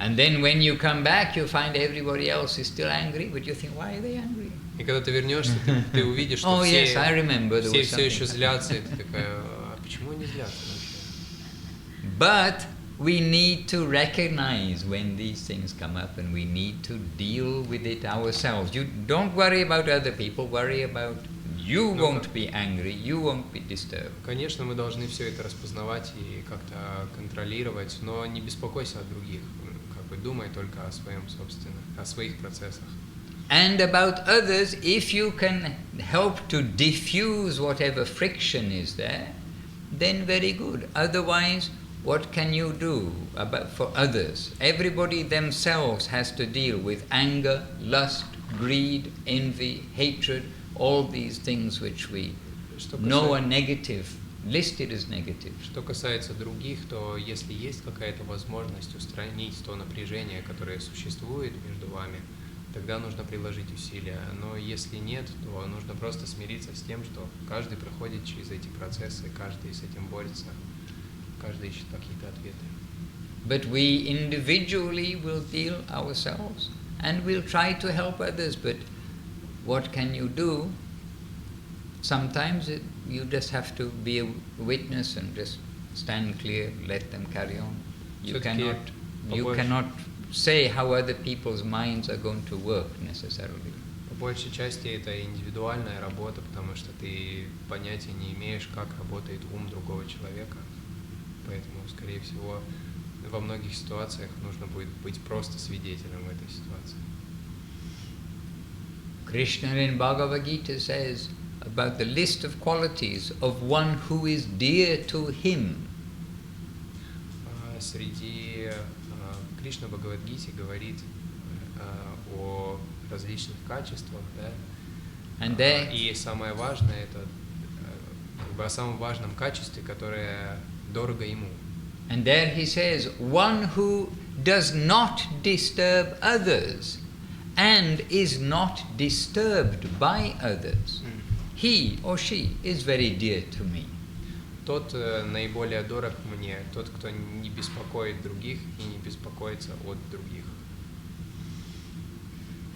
S1: And then when you come back, you find everybody else is still angry, but you think, why are they angry?
S2: И когда ты вернешься, ты увидишь, что
S1: Oh yes, I remember there
S2: все
S1: was
S2: еще
S1: something.
S2: злятся, и ты такая, а почему они злятся вообще?
S1: But we need to recognize when these things come up, and we need to deal with it ourselves. You don't worry about other people, worry about you won't be angry, you won't be disturbed.
S2: Конечно, мы должны все это распознавать и как-то контролировать, но не беспокойся о других, как бы думай только о своем собственном, о своих процессах.
S1: And about others, if you can help to diffuse whatever friction is there, then very good. Otherwise, what can you do for others? Everybody themselves has to deal with anger, lust, greed, envy, hatred, all these things which we know are negative, listed as negative.
S2: Что касается других, то если есть какая-то возможность устранить то напряжение, которое существует между вами, тогда нужно приложить усилия. Но если нет, то нужно просто смириться с тем, что каждый проходит через эти процессы, каждый с этим борется, каждый ищет какие-то ответы.
S1: But we individually will deal ourselves, and we'll try to help others, but what can you do? Sometimes you just have to be a witness and just stand clear, let them carry on. You cannot say how other people's minds are going to work necessarily.
S2: По большей части это индивидуальная работа, потому что ты понятия не имеешь, как работает ум другого человека. Поэтому, скорее всего, во многих ситуациях нужно будет быть просто свидетелем в этой ситуации.
S1: Krishna in Bhagavad Gita says about the list of qualities of one who is dear to him.
S2: Среди Кришна в Бхагавад-гите говорит о различных качествах, да? И самое важное это как бы о самом важном качестве, которое дорого ему.
S1: And there he says, one who does not disturb others and is not disturbed by others, he or she is very dear to me.
S2: Тот наиболее дорог мне, тот, кто не беспокоит других и не беспокоится от других.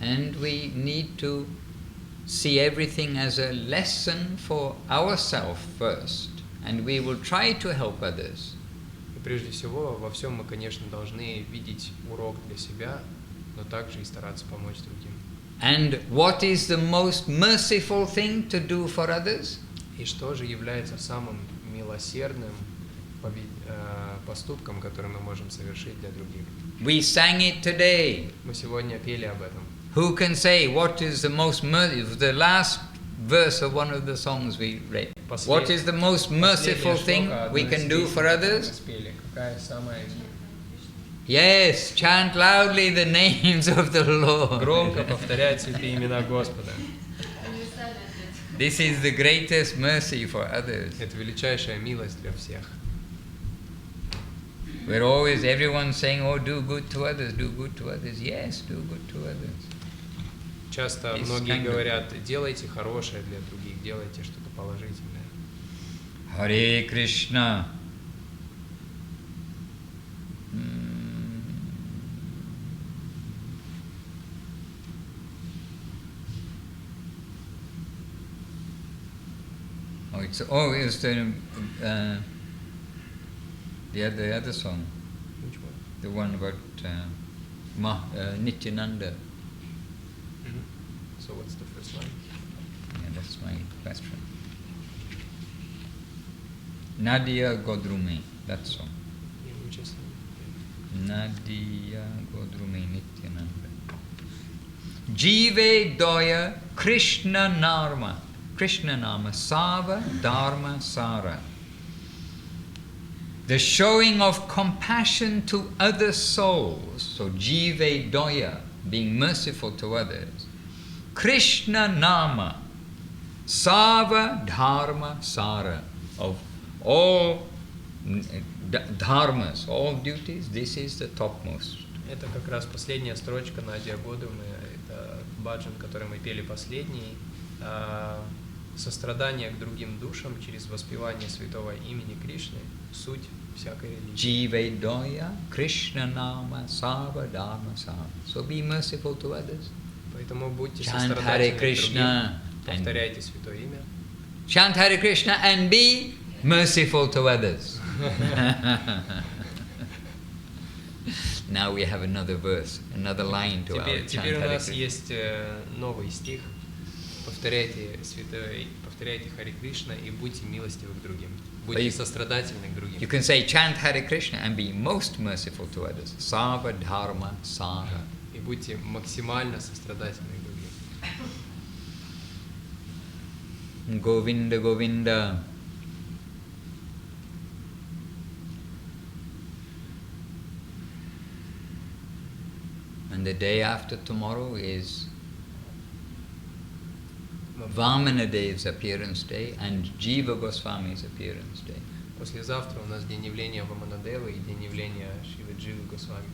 S1: And we need to see everything as a lesson for ourselves first, and we will try to help others.
S2: И прежде всего, во всем мы, конечно, должны видеть урок для себя, но также и стараться помочь другим.
S1: And what is the most merciful thing to do for others?
S2: И что же является самым милосердным поступкам, которые мы можем совершить для других.
S1: We sang it today.
S2: Мы сегодня пели об этом.
S1: Who can say what is the most merciful? The last verse of one of the songs we read. What is the most merciful thing we can do for others?
S2: Какая самая
S1: Yes, chant loudly the names of the Lord.
S2: громко повторять святые имена Господа.
S1: This is the greatest mercy for others.
S2: Это величайшая милость для всех.
S1: We're always, everyone saying, oh, do good to others, do good to others. Yes, do good to others.
S2: Часто многие говорят, делайте хорошее для других, делайте что-то положительное.
S1: Hare Krishna. It's the other song,
S2: Which one?
S1: the one about Nityananda.
S2: So what's the first line?
S1: Yeah, that's my question. Nadia Godrume, that song.
S2: Yeah, we just
S1: Nadia Godrume Nityananda. Jive Doya Krishna Narma. Krishna Nama Sava Dharma Sara. The showing of compassion to other souls, so Jive Doya, being merciful to others. Krishna Nama Sava Dharma Sara. Of all dharmas, all duties, this is the topmost.
S2: Это как раз последняя строчка Надя Годумы, это баджан, который мы пели последний. Сострадание к другим душам через воспевание святого имени Кришны – суть всякой религии.
S1: Jive Doya Krishna Nama Sava Dharma Sara. So be merciful to others.
S2: Поэтому будьте
S1: Chant Hare
S2: сострадательны к другим,
S1: Krishna.
S2: повторяйте святое имя.
S1: Chant Hare Krishna and be merciful to others. Now we have another verse, another line to our chant
S2: Теперь у
S1: Hare
S2: нас
S1: Krishna.
S2: есть новый стих. Повторяйте Харе Кришна и будьте милостивы к другим. Будьте сострадательны к другим.
S1: You can say chant Hare Krishna and be most merciful to others. Sava Dharma Sara.
S2: И будьте максимально сострадательны к другим.
S1: Govinda Govinda. And the day after tomorrow is Vamanadev's appearance day and Jiva Goswami's appearance day.
S2: Послезавтра у нас день явления Ваманадевы и день явления Шривы Дживы Госвами.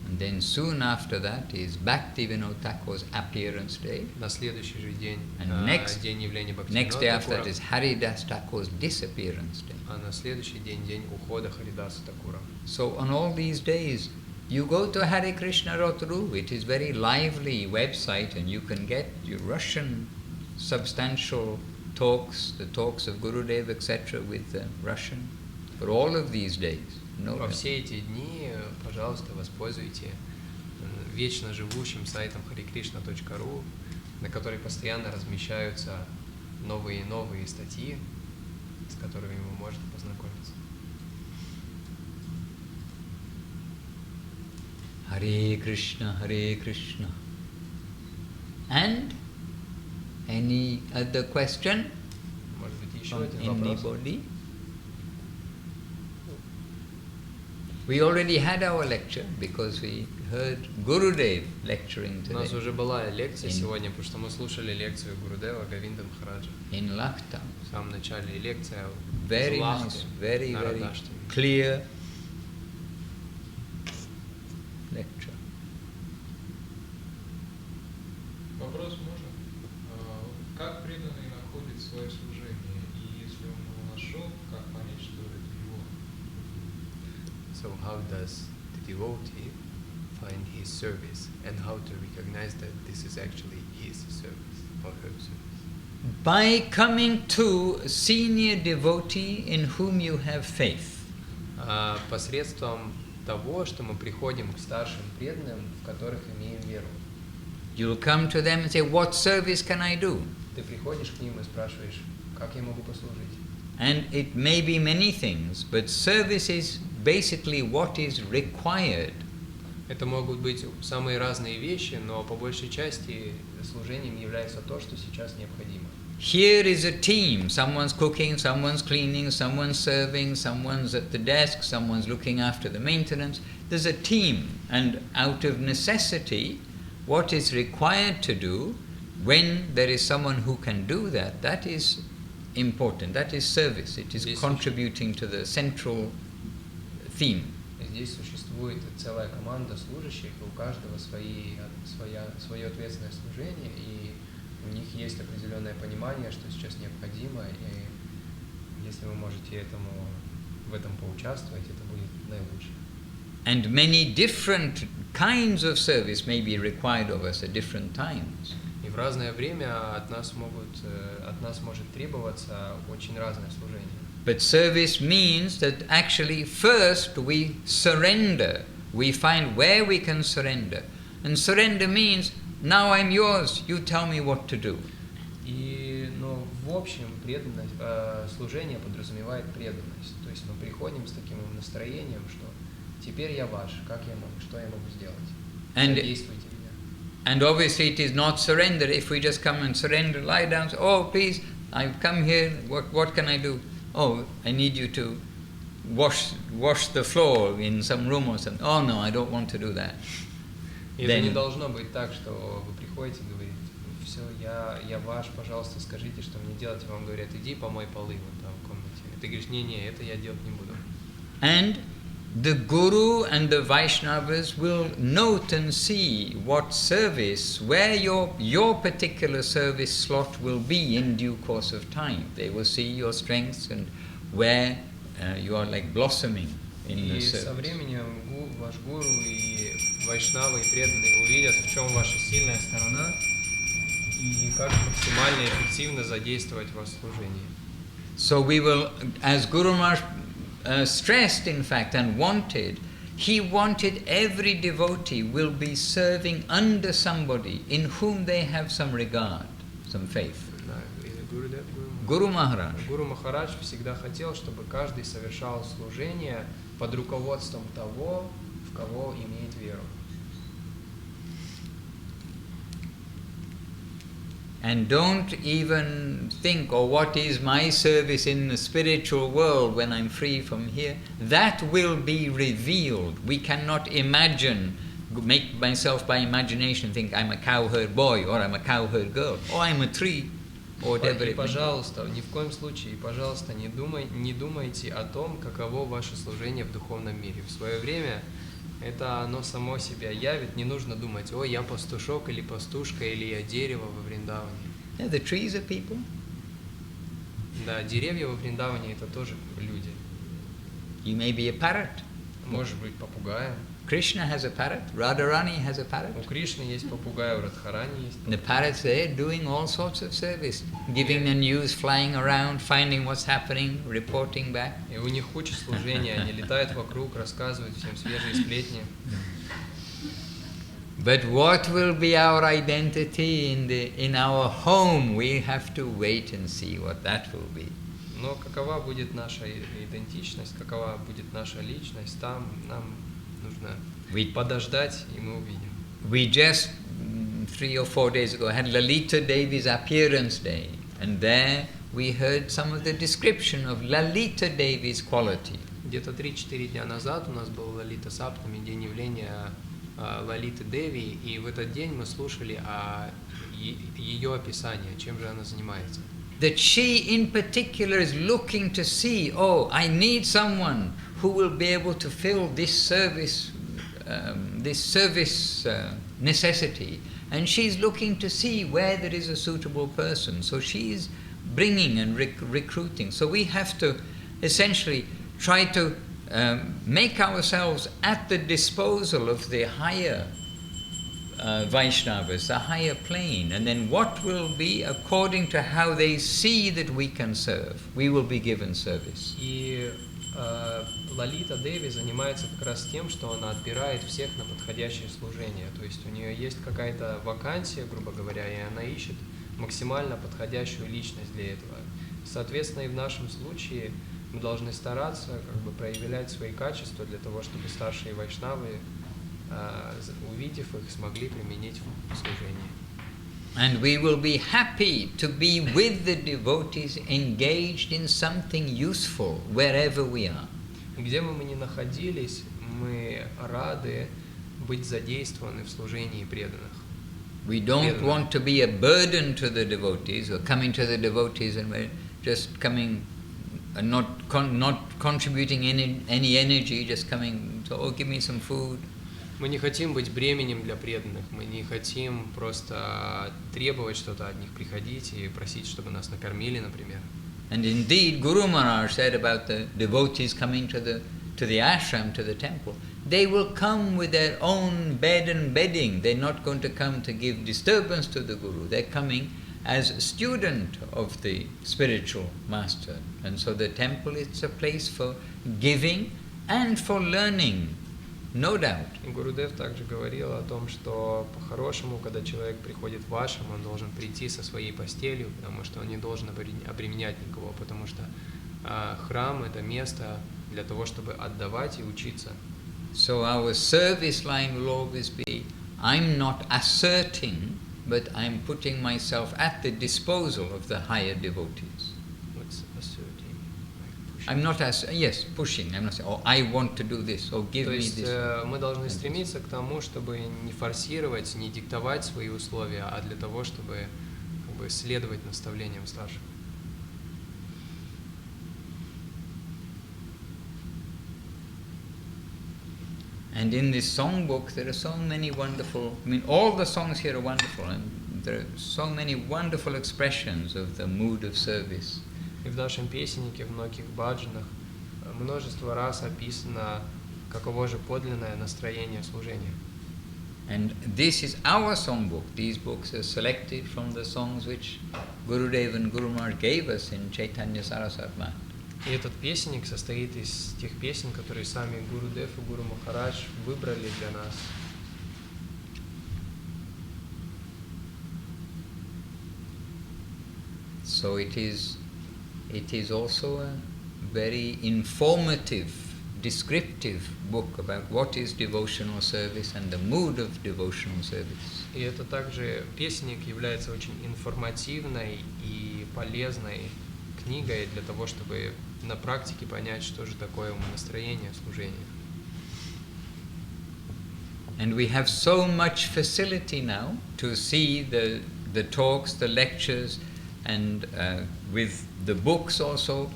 S1: And then soon after that is Bhaktivinoda Thakur's appearance day.
S2: На следующий же день
S1: And
S2: день явления
S1: next day
S2: Бхактивинода
S1: after that
S2: Thakura,
S1: is Haridas Thakur's disappearance day.
S2: а на следующий день день ухода Харидаса Такура.
S1: So on all these days, you go to Hare-Krishna.ru, it is very lively website and you can get your Russian substantial talks, the talks of Gurudev, etc. with Russian for all of these days.
S2: Во все эти дни, пожалуйста, воспользуйтесь вечно живущим сайтом harekrishna.ru, на который постоянно размещаются новые и новые статьи, с которыми вы можете познакомиться.
S1: Hare Krishna, Hare Krishna. And any other question
S2: Может быть, еще
S1: from
S2: один вопрос?
S1: anybody? We already had our lecture because we heard Gurudev lecturing
S2: У нас
S1: today
S2: уже была лекция сегодня, потому что мы слушали лекцию Гурудева Говинда Махараджа.
S1: in Lakta.
S2: В самом начале лекция
S1: Very
S2: из
S1: nice,
S2: Лахты,
S1: very,
S2: на
S1: very
S2: Радхаштаме.
S1: clear lecture.
S7: Вопрос можно? Как преданный находит свое служение? И если он его нашел, как понять, что это его?
S2: So how does the devotee find his service, and how to recognize that this is actually his service or her service?
S1: By coming to a senior devotee in whom you have faith.
S2: Посредством того, что мы приходим к старшим преданным, в которых имеем веру.
S1: You'll come to them and say, what service can I do?
S2: Ты приходишь к ним и спрашиваешь, как я могу послужить?
S1: And it may be many things, but service is basically what is required.
S2: Это могут быть самые разные вещи, но по большей части служением является то, что сейчас необходимо.
S1: Here is a team. Someone's cooking, someone's cleaning, someone's serving, someone's at the desk, someone's looking after the maintenance. There's a team, and out of necessity, what is required to do, when there is someone who can do that, that is important. That is service. It is contributing to the central theme.
S2: Здесь существует целая команда служащих, и у каждого свое ответственное служение, и у них есть определенное понимание, что сейчас необходимо, и если вы можете в этом поучаствовать, это будет наилучше.
S1: And many different kinds of service may be required of us at different times.
S2: И в разное время от нас может требоваться очень разное служение.
S1: But service means that actually first we surrender. We find where we can surrender. And surrender means, now I'm yours, you tell me what to do.
S2: Но в общем служение подразумевает преданность. То есть мы приходим с таким настроением, что теперь я ваш, что я могу сделать? Действуйте меня.
S1: And obviously it is not surrender if we just come and surrender, lie down, say, oh please, I've come here, what can I do? Oh, I need you to wash the floor in some room or something. Oh no, I don't want to do that.
S2: Это не должно быть так, что вы приходите и говорите, все, я ваш, пожалуйста, скажите, что мне делать. И вам говорят, иди помой полы вот там в комнате. И ты говоришь, не, это я делать не буду.
S1: And the Guru and the Vaishnavas will note and see what service, where your particular service slot will be in due course of time. They will see your strengths and where you are like blossoming in the service.
S2: И со временем ваш гуру и вайшнавы и преданные увидят, в чем ваша сильная сторона и как максимально эффективно задействовать в вас служение.
S1: So we will, as Guru Maharaj stressed in fact and wanted, he wanted every devotee will be serving under somebody in whom they have some regard, some faith. Guru Maharaj.
S2: Гуру Махарадж всегда хотел, чтобы каждый совершал служение под руководством того, в кого имеет веру.
S1: And don't even think, oh, what is my service in the spiritual world when I'm free from here? That will be revealed. We cannot imagine, make myself by imagination think I'm a cowherd boy or I'm a cowherd girl or I'm a tree or whatever it may be.
S2: Пожалуйста, ни в коем случае, пожалуйста, не думайте о том, каково ваше служение в духовном мире. В свое время это оно само себя явит, не нужно думать, ой, я пастушок или пастушка, или я дерево во Вриндаване.
S1: Yeah, the trees are people.
S2: Да, деревья во Вриндаване это тоже люди.
S1: You may be a parrot.
S2: Может быть попугаем.
S1: Krishna has a parrot, Radharani has a parrot.
S2: У Кришны есть попугай, у Радхарани есть.
S1: The parrots there doing all sorts of service, giving the news, flying around, finding what's happening, reporting back.
S2: И у них куча служения, они летают вокруг, рассказывают всем свежие сплетни.
S1: But what will be our identity in our home? We have to wait and see what that will be.
S2: Но какова будет наша идентичность, какова будет наша личность, там нам нужно подождать, и мы увидим.
S1: We just 3 or 4 days ago had Lalita Devi's appearance day, and there we heard some of the description of Lalita Devi's quality.
S2: Где-то 3-4 дня назад у нас был Лалита Саптами, день явления Лалиты Деви, и в этот день мы слушали о ее описании, чем же она занимается.
S1: That she in particular is looking to see, oh, I need someone who will be able to fill this service necessity, and she's looking to see where there is a suitable person. So she's bringing and recruiting. So we have to essentially try to make ourselves at the disposal of the higher Vaishnavas, the higher plane, and then what will be according to how they see that we can serve, we will be given service.
S2: И Лалита Деви занимается как раз тем, что она отбирает всех на подходящее служение. То есть у нее есть какая-то вакансия, грубо говоря, и она ищет максимально подходящую личность для этого. Соответственно, и в нашем случае мы должны стараться как бы проявлять свои качества для того, чтобы старшие вайшнавы, увидев их, смогли применить в служении.
S1: And we will be happy to be with the devotees engaged in something useful wherever we are.
S2: Где бы мы ни находились, мы рады быть задействованы в служении преданных.
S1: We don't want to be a burden to the devotees, or coming to the devotees and we're just coming and not contributing any energy, just coming, so, oh, give me some food.
S2: Мы не хотим быть бременем для преданных, мы не хотим просто требовать что-то от них, приходить и просить, чтобы нас накормили, например.
S1: And indeed, Guru Maharaj said about the devotees coming to the ashram, to the temple, they will come with their own bed and bedding. They're not going to come to give disturbance to the Guru. They're coming as a student of the spiritual master. And so the temple is a place for giving and for learning, no doubt.
S2: Гурудев также говорил о том, что по-хорошему, когда человек приходит в ашрам, он должен прийти со своей постелью, потому что он не должен обременять никого, потому что храм – это место для того, чтобы отдавать и учиться.
S1: So our service line will always be, I'm not asserting, but I'm putting myself at the disposal of the higher devotees.
S2: What's asserting? Like
S1: I'm not pushing. I'm not saying, oh, I want to do this, or give me this.
S2: То есть мы должны стремиться к тому, чтобы не форсировать, не диктовать свои условия, а для того, чтобы как бы следовать наставлениям старших.
S1: And in this songbook, there are so many wonderful, all the songs here are wonderful, and there are so many wonderful expressions of the mood of service.
S2: И в нашем песеннике, в многих баджанах множество раз описано, каково же подлинное настроение служения.
S1: And this is our songbook. These books are selected from the songs which Gurudev and Guru Maharaj gave us in Chaitanya Saraswat Math.
S2: И этот песенник состоит из тех песен, которые сами Гурудев и Гуру Махарадж выбрали для нас.
S1: So it is also a very informative, descriptive book about what is devotional service and the mood of devotional service.
S2: И это также песенник является очень информативной и полезной книгой для того, чтобы на практике понять, что же такое настроение служения.
S1: And we have so much facility now to see the talks, the lectures, and with the books also.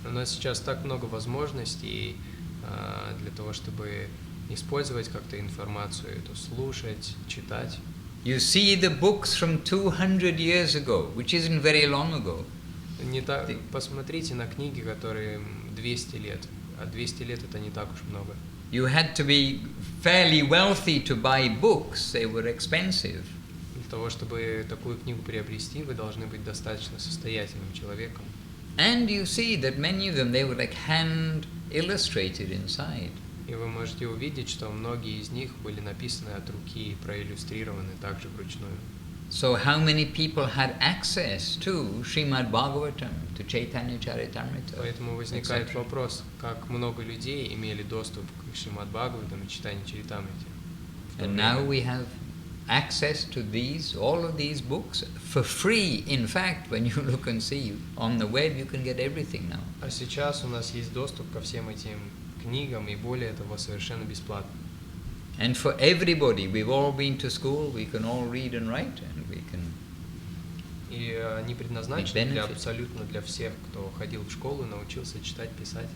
S2: У нас сейчас так много возможностей для того, чтобы использовать как-то информацию, эту слушать, читать.
S1: You see the books from 200 years ago, which isn't very long ago.
S2: Не так, посмотрите на книги, которые 200 лет, а 200 лет это не так уж много.
S1: You had to be fairly wealthy to buy books, they were expensive.
S2: Для того, чтобы такую книгу приобрести, вы должны быть достаточно состоятельным человеком.
S1: And you see that many of them, they were like hand illustrated inside.
S2: И вы можете увидеть, что многие из них были написаны от руки и проиллюстрированы также вручную.
S1: So how many people had access to Srimad Bhagavatam, to Chaitanya Charitamrita?
S2: Поэтому возникает вопрос, как много людей имели доступ к Шримад Бхагаватам и Чайтанья Чаритамрите.
S1: And now we have access to all of these books for free. In fact, when you look and see on the web, you can get everything now.
S2: А сейчас у нас есть доступ ко всем этим книгам, и более того, совершенно бесплатно.
S1: And for everybody, we've all been to school, we can all read and write, and we can.
S2: И они предназначены абсолютно для всех, кто ходил в школу, научился читать, писать.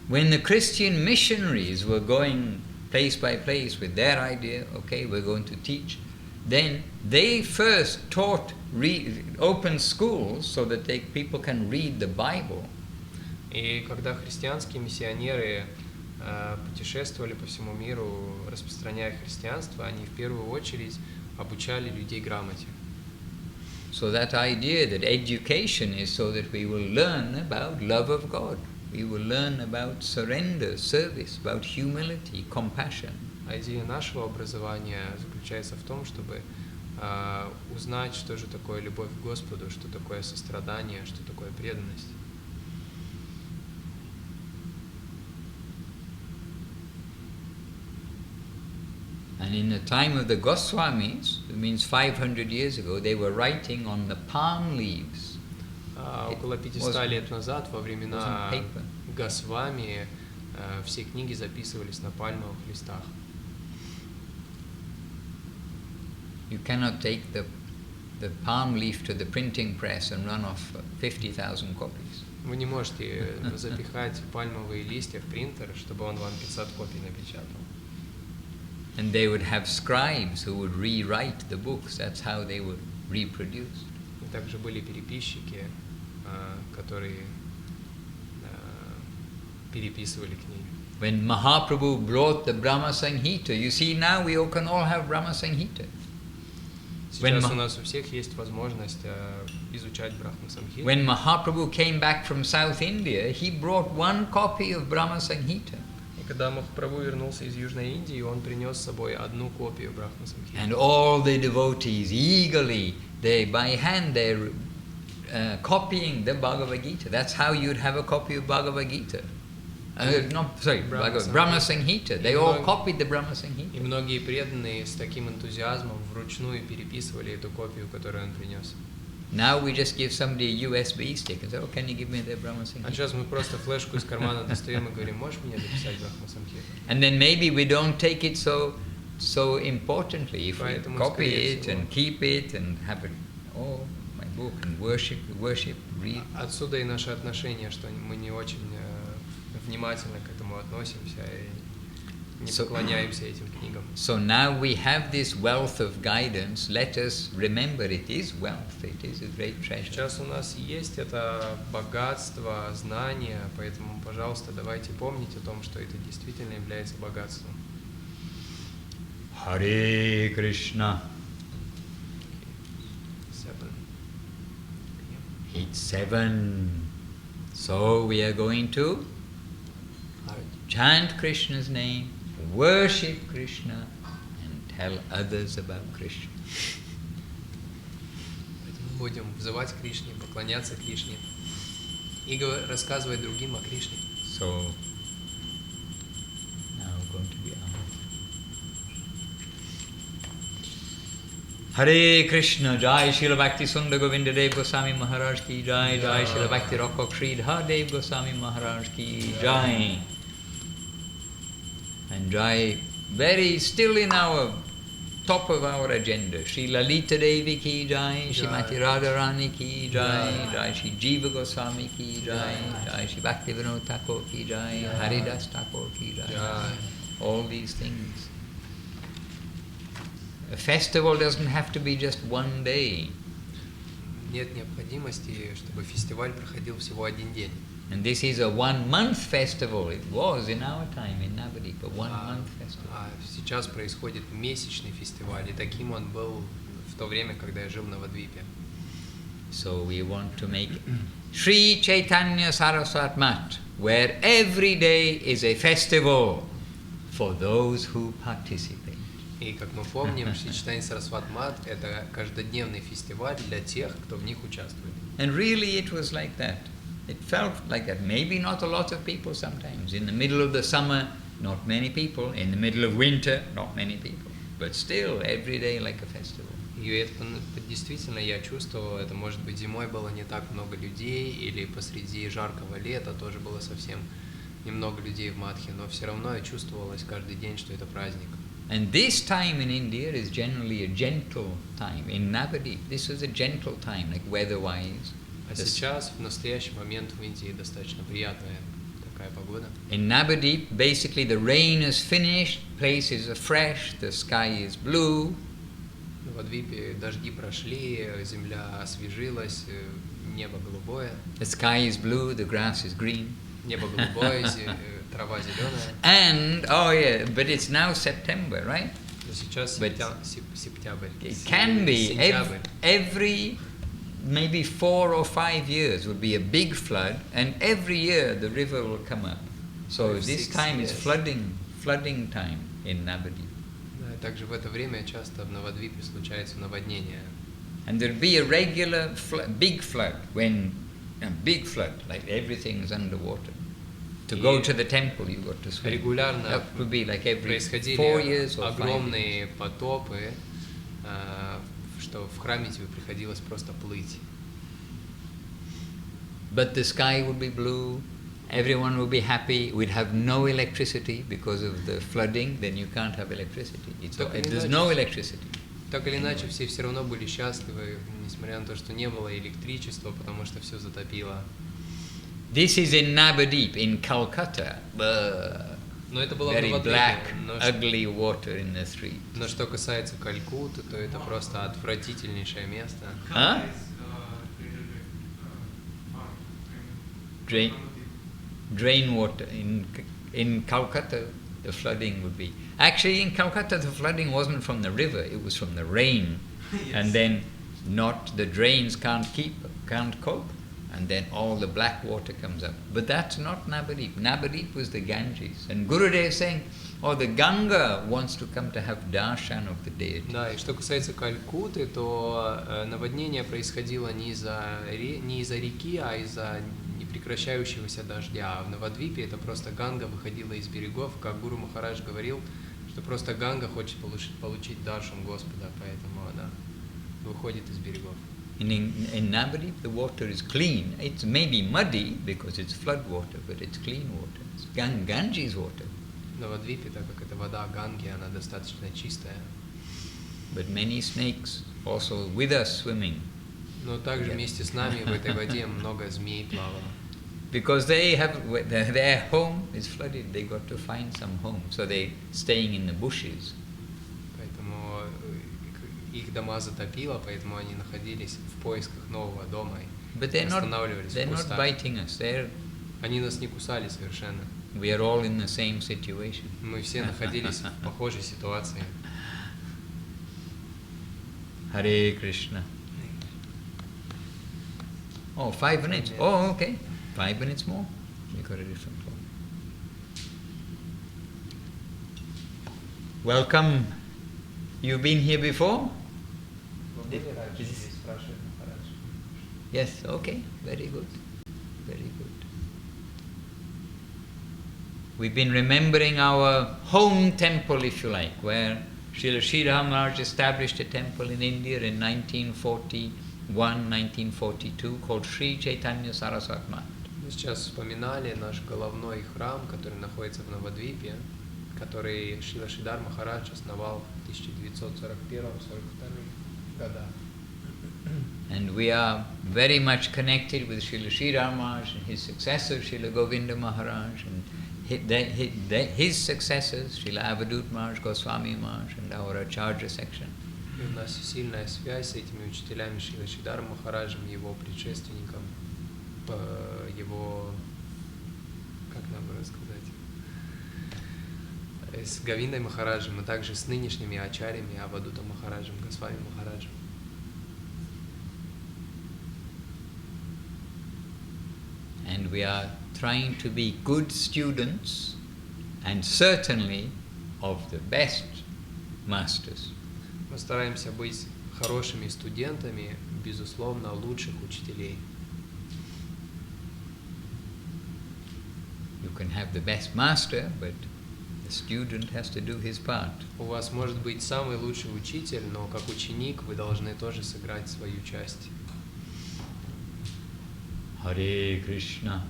S1: When the Christian missionaries were going place by place with their idea, okay, we're going to teach, then they first taught, open schools so that people can read the Bible.
S2: И когда христианские миссионеры путешествовали по всему миру, распространяя христианство, они в первую очередь обучали людей грамоте.
S1: So that idea that education is so that we will learn about love of God, we will learn about surrender, service, about humility, compassion.
S2: А идея нашего образования заключается в том, чтобы узнать, что же такое любовь к Господу, что такое сострадание, что такое преданность.
S1: And in the time of the Goswamis, it means 500 years ago, they were writing on the palm leaves.
S2: Около 500 лет назад, во времена
S1: paper.
S2: Госвами, все книги записывались на пальмовых листах.
S1: You cannot take the palm leaf to the printing press and run off 50,000 copies.
S2: Вы не можете запихать пальмовые листья в принтер, чтобы он вам 500 копий напечатал.
S1: And they would have scribes who would rewrite the books. That's how they were reproduced.
S2: И также были переписчики, которые переписывали книги.
S1: When Mahaprabhu brought the Brahma Samhita, you see now we all can all have Brahma Samhita.
S2: Сейчас у нас у всех есть возможность изучать Брахма Самхиту.
S1: When Mahaprabhu came back from South India, he brought one copy of Brahma Samhita.
S2: И когда Махапрабху вернулся из Южной Индии, он принес с собой одну копию Брахма Самхиты.
S1: And all the devotees eagerly, they by hand, they're copying the Bhagavad Gita. That's how you'd have a copy of Bhagavad Gita. Brahma Samhita. They all copied the Brahma Samhita.
S2: И многие преданные с таким энтузиазмом вручную переписывали эту копию, которую он принес.
S1: Now we just give somebody a USB stick and say, "Oh, can you give me the Brahma Samhita?"
S2: А сейчас мы просто флешку из кармана достаем и говорим, можешь мне записать Брахма Самхиту?
S1: And then maybe we don't take it so importantly. If we copy it and keep it and have it, oh, my book, and worship, read.
S2: Отсюда и наше отношение, что мы не очень внимательно к этому относимся и не поклоняемся этим книгам.
S1: So now we have this wealth of guidance. Let us remember it is wealth. It is a great treasure.
S2: Сейчас у нас есть это богатство, знания, поэтому, пожалуйста, давайте помнить о том, что это действительно является богатством.
S1: Hare Krishna.
S2: 7.
S1: It's 7. So we are going to chant Krishna's name, worship Krishna, and tell others about Krishna.
S2: Мы будем взывать к Кришне, поклоняться Кришне и рассказывать другим о Кришне.
S1: So now we're going to be on. Hare Krishna, Jai Srila Bhakti Sundar Govinda Dev Goswami Maharaj ki Jai, Jai Srila Bhakti Rakshak Sridhar Dev Goswami Maharaj ki Jai. And Jai, very still in our top of our agenda, Shri Lalita Devi ki Jai, Shrimati Radharani ki Jai, Jai Shri Jiva Goswami ki Jai, Jai Shri Bhakti Vinod Thakur ki Jai, Haridas Thakur ki Jai. All these things. A festival doesn't have to be just one day.
S2: Нет необходимости, чтобы фестиваль проходил всего один день.
S1: And this is a 1 month festival. It was in our time in Navadip, a 1 month festival.
S2: Сейчас происходит месячный фестиваль, и таким он был в то время, когда я жил на Вадвипе.
S1: So we want to make Sri Chaitanya Saraswat Mat, where every day is a festival for those who participate.
S2: И как мы помним, Шри Чайтанья Сарасват Мат – это каждодневный фестиваль для тех, кто в них участвует.
S1: And really it was like that. It felt like that. Maybe not a lot of people sometimes. In the middle of the summer, not many people. In the middle of winter, not many people. But still, every day like a festival.
S2: И это действительно я чувствовал, это может быть зимой было не так много людей, или посреди жаркого лета тоже было совсем немного людей в Мадхе, но все равно я чувствовалось каждый день, что это праздник.
S1: And this time in India is generally a gentle time. In Navadip, this was a gentle time, like weather-wise.
S2: А сейчас, в настоящий момент в Индии достаточно приятная такая погода.
S1: In Navadip, basically the rain is finished, places are fresh, the sky is blue.
S2: В Адвипе дожди прошли, земля освежилась, небо голубое.
S1: The sky is blue, the grass is green.
S2: Небо голубое, трава зеленая.
S1: And, oh yeah, but it's now September, right?
S2: Сейчас сентябрь.
S1: It can be every maybe 4 or 5 years would be a big flood, and every year the river will come up. So this time is flooding time in Navadip.
S2: Также в это время часто в Навадвипе случается наводнение.
S1: And there'll be a regular big flood, when a big flood, like everything is underwater. To go to the temple, you got to swim.
S2: Регулярно
S1: That would be like every 4
S2: происходили
S1: years or 5 years.
S2: огромные потопы, что в храме тебе приходилось просто плыть.
S1: But the sky would be blue, everyone would be happy, we'd have no electricity because of the flooding, then you can't have electricity. There's no electricity.
S2: Так или иначе, все равно были счастливы, несмотря на то, что не было электричества, потому что все затопило.
S1: This is in Navadip, in Calcutta.
S2: Но это было
S1: Very
S2: в
S1: black,
S2: Навадвипе.
S1: ugly water in the street.
S2: Но что касается Калькутты, то это просто отвратительнейшее место.
S1: Huh? Drain water. In Calcutta, the flooding would be. Actually, in Calcutta, the flooding wasn't from the river; it was from the rain, and then the drains can't cope, and then all the black water comes up. But that's not Navadip. Navadip was the Ganges, and Gurudev is saying, the Ganga wants to come to have darshan of the deity.
S2: Да, и что касается Калькутты, то наводнение происходило не из-за реки, а из-за непрекращающегося дождя. А в Навадвипе это просто Ганга выходила из берегов, как Гуру Махарадж говорил, что просто Ганга хочет получить даршан Господа, поэтому она выходит из берегов.
S1: In Navadip, the water is clean. It's maybe muddy because it's flood water, but it's clean water. It's Ganges water.
S2: В Навадвипе, так как это вода Ганги, она достаточно чистая.
S1: But many snakes also with us swimming.
S2: Но также вместе с нами в этой воде много змей плавало.
S1: Because their home is flooded, they got to find some home, so they're staying in the bushes.
S2: Поэтому их дома затопило, поэтому они находились в поисках нового дома
S1: But
S2: и останавливались в
S1: they're not
S2: кустах.
S1: biting us.
S2: Они нас не кусали совершенно.
S1: We are all in the same situation.
S2: Мы все находились в похожей ситуации.
S1: Hare Krishna. 5 minutes. Oh, okay. 5 minutes more. We got a different one. Welcome. You've been here before? Yes, okay. Very good. Very good. We've been remembering our home temple, if you like, where Srila Maharaj established a temple in India in 1942 called Sri Chaitanya Saraswat Math.
S2: Мы сейчас вспоминали наш головной храм, который находится в Навадвипе, который Шрила Шридар Махарадж основал в 1941-42 годах.
S1: And we are very much connected with Srila Sridhar Maharaj and his successor, Srila Govinda Maharaj, and his successors, Srila Avadut Maharaj, Goswami Maharaj, and our Acharya section.
S2: И у нас сильная связь с этими учителями Шрила Шридаром Махараджем, его предшественником, его, как нам рассказать, с Говиндой Махараджем, а также с нынешними ачарьями Авадутом Махараджем, Госвами Махараджем.
S1: And we are trying to be good students and certainly of the best masters.
S2: Мы стараемся быть хорошими студентами, безусловно, лучших учителей.
S1: You can have the best master, but the student has to do his part.
S2: У вас может быть самый лучший учитель, но как ученик вы должны тоже сыграть свою часть.
S1: Hare Krishna.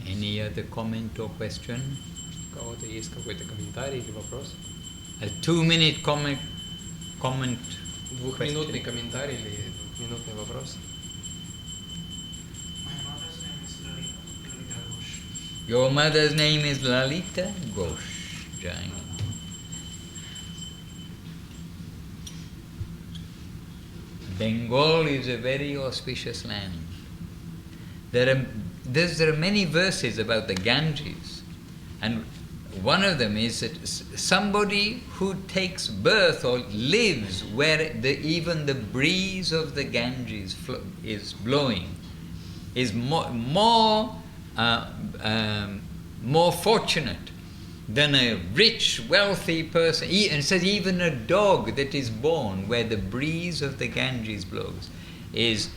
S1: Any other comment or question?
S2: У кого-то есть какой-то комментарий или вопрос?
S1: A 2-minute comment.
S2: Двухминутный комментарий или двухминутный вопрос?
S1: Your mother's name is Lalita Ghosh. Jai. Bengal is a very auspicious land. There are many verses about the Ganges, and one of them is that somebody who takes birth or lives where even the breeze of the Ganges is blowing is more fortunate than a rich, wealthy person. And says even a dog that is born where the breeze of the Ganges blows is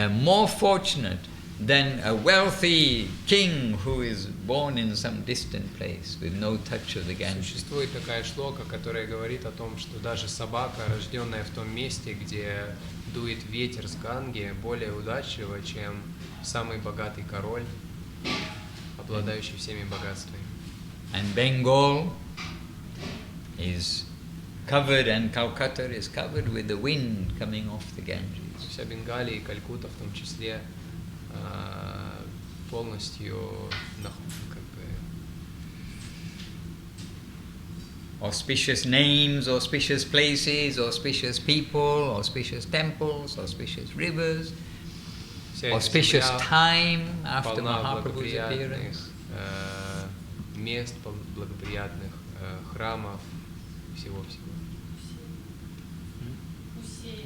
S1: more fortunate than a wealthy king who is born in some distant place with no touch of the Ganges.
S2: Существует такая шлока, которая говорит о том, что даже собака, рожденная в том месте, где дует ветер с Ганги, более удачлива, чем самый богатый король, обладающий всеми богатствами.
S1: And Bengal is covered, and Calcutta is covered with the wind coming off the Ganges.
S2: Вся Бенгалия и Калькутта в том числе полностью как бы
S1: auspicious names, auspicious places, auspicious people, auspicious temples, auspicious rivers, auspicious time after Mahaprabhu's appearance.
S2: Мест благоприятных, храмов, всего-всего.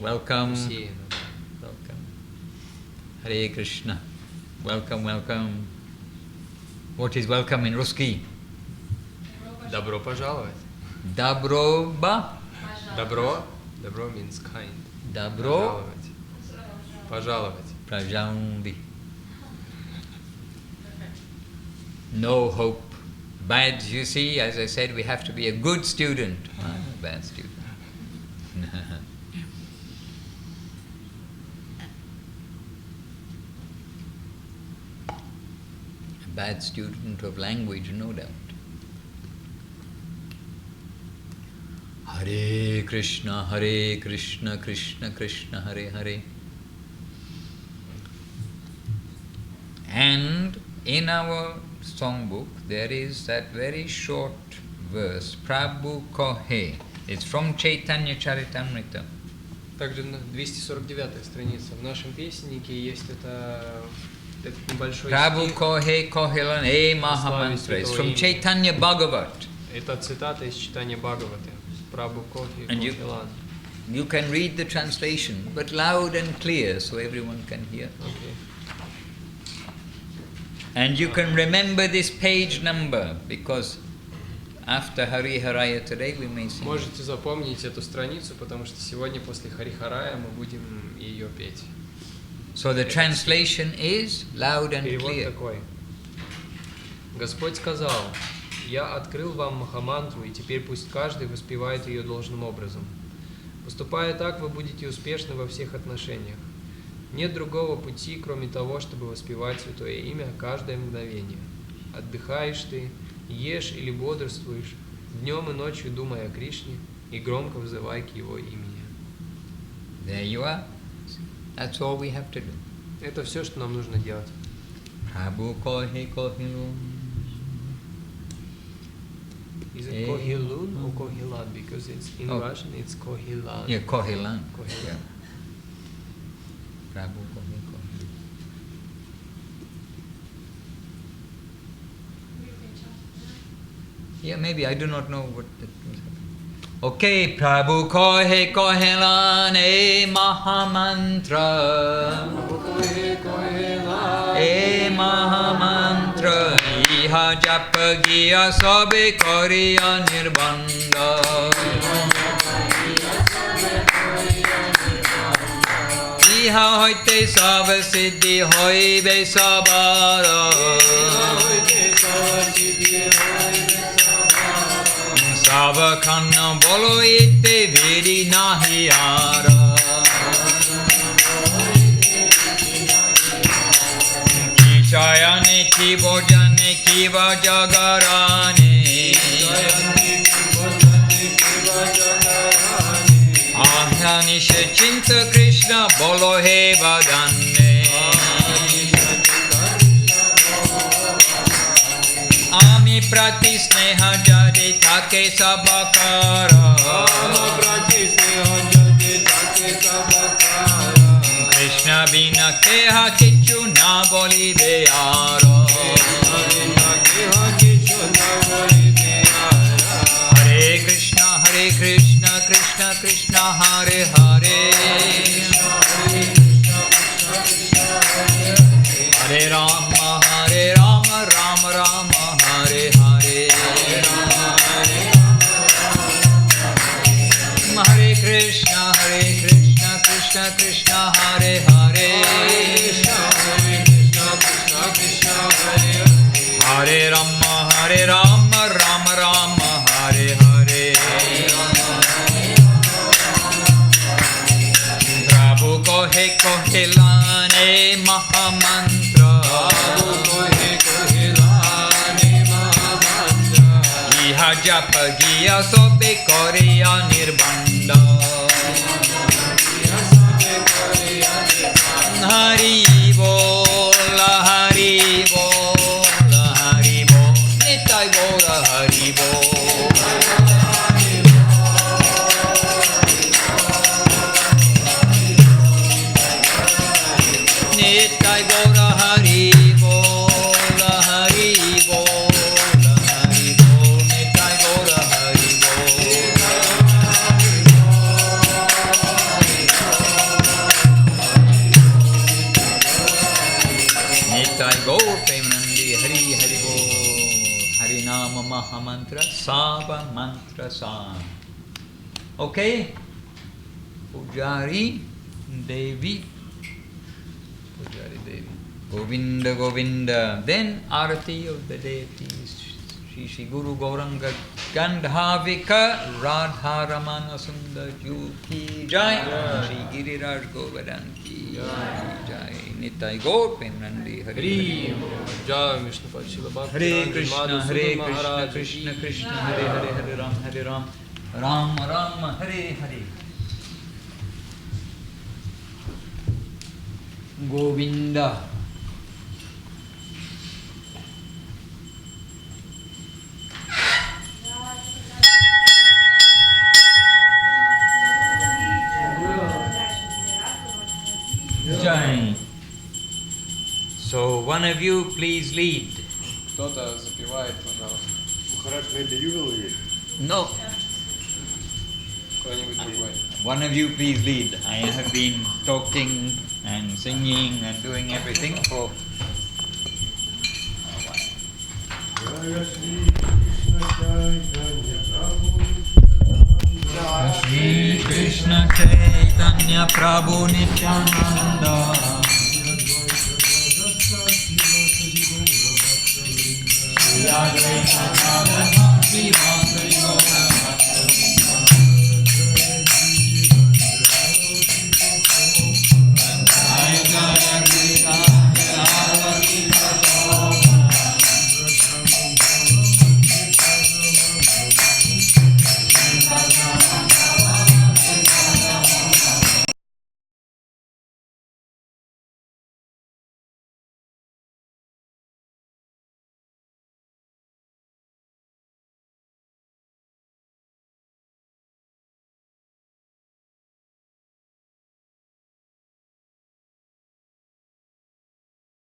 S1: Welcome. Welcome. Hare Krishna. Welcome, welcome. What is welcome in Ruski?
S2: Добро пожаловать.
S1: Добро ба?
S2: Добро means kind.
S1: Добро.
S2: Пожаловать.
S1: Прajandi. No hope. Bad, you see, as I said, we have to be a good student. Not a bad student. A bad student of language, no doubt. Hare Krishna, Krishna Krishna, Hare Hare. And in our songbook there is that very short verse, Prabhu Kohe. It's from Chaitanya Charitamrita.
S2: Также на 249-й странице в нашем песеннике есть этот небольшой
S1: Prabhu
S2: стих.
S1: Kohe Kohelan E Mahamantra. It's from Chaitanya Bhagavat.
S2: Это цитата из читания Бхагаваты. Prabhu Kohe Kohelan.
S1: You can read the translation, but loud and clear so everyone can hear.
S2: Okay.
S1: And you can remember this page number, because after Hari Haraya today we may sing.
S2: Можете запомнить эту страницу, потому что сегодня после Харихарая мы будем ее петь.
S1: So the translation is loud and
S2: Перевод
S1: clear.
S2: такой. Господь сказал: «Я открыл вам Махамантру, и теперь пусть каждый воспевает ее должным образом. Поступая так, вы будете успешны во всех отношениях. Нет другого пути, кроме того, чтобы воспевать Святое Имя каждое мгновение. Отдыхаешь ты, ешь или бодрствуешь, днем и ночью думай о Кришне и громко взывай к Его имени».
S1: There you are. That's all we have to do.
S2: Это все, что нам нужно делать.
S1: Prabhu Kohe Kohelun.
S2: Is it Kohilun or Kohilan? Because it's in Russian, it's Kohilan.
S1: Yeah, Kohelan.
S2: Kohilan.
S1: Yeah. Prabhu Kohe Kohelun. Yeah, maybe, I do not know what that was. Okay, Prabhu Kohe Kohelan E Mahamantra. E Mahamantra Iha Japa Giya Sabe Koriya Nirbanda. Iha hoite sab siddhi hoibe sabara. Sabakhanna bolo itte veri nahi ara. Shayane ki bojane ki vajagarane. Ahyanishe chinta Krishna bolo he vadane. Ami prati sneha jari thake sabakara. Krishna bina keha kichu na bolibe aro. Krishna Krishna Krishna Hare Hare Hare Rama Rama Rama Hare Hare Hare Krishna Krishna Krishna Hare Hare Hare Rama Rama Rama Hare Hare Prabhu kohe lane mahamantra Iha japa giya sobe koreya nirbanda Hari bol Hari bol Hari bol Nitai Gaura Hari bol Nitai Gaura Hari bol Hari bol Hari bol Nitai Gaura Hari bol Nitai Gaur Premanandi Hari Hari Bol Hari Nama Mahamantra Sava Mantra Sa. Okay? Pujari Devi Govinda Govinda. Then Arati of the deities Shri Guru Gauranga Gandhavika Radha Ramana Sundar Ki Jai Shri Giriraj Govardhan Ki Jai Nitai Gaur Premanandi Hari
S2: Jai Vishnu Shrila Bhakti
S1: Hare Krishna Krishna Krishna Hare Ram Ram Ram Hare Hare Govinda. Jai. So one of you please lead.
S2: Кто-то запевает, пожалуйста.
S3: Махарадж, maybe you will lead.
S1: No.
S2: Кто-нибудь другой.
S1: One of you please lead. I have been talking and singing and doing everything for Shri Krishna Chaitanya Prabhu Nityananda Shri Advaita Gadadha Srivastava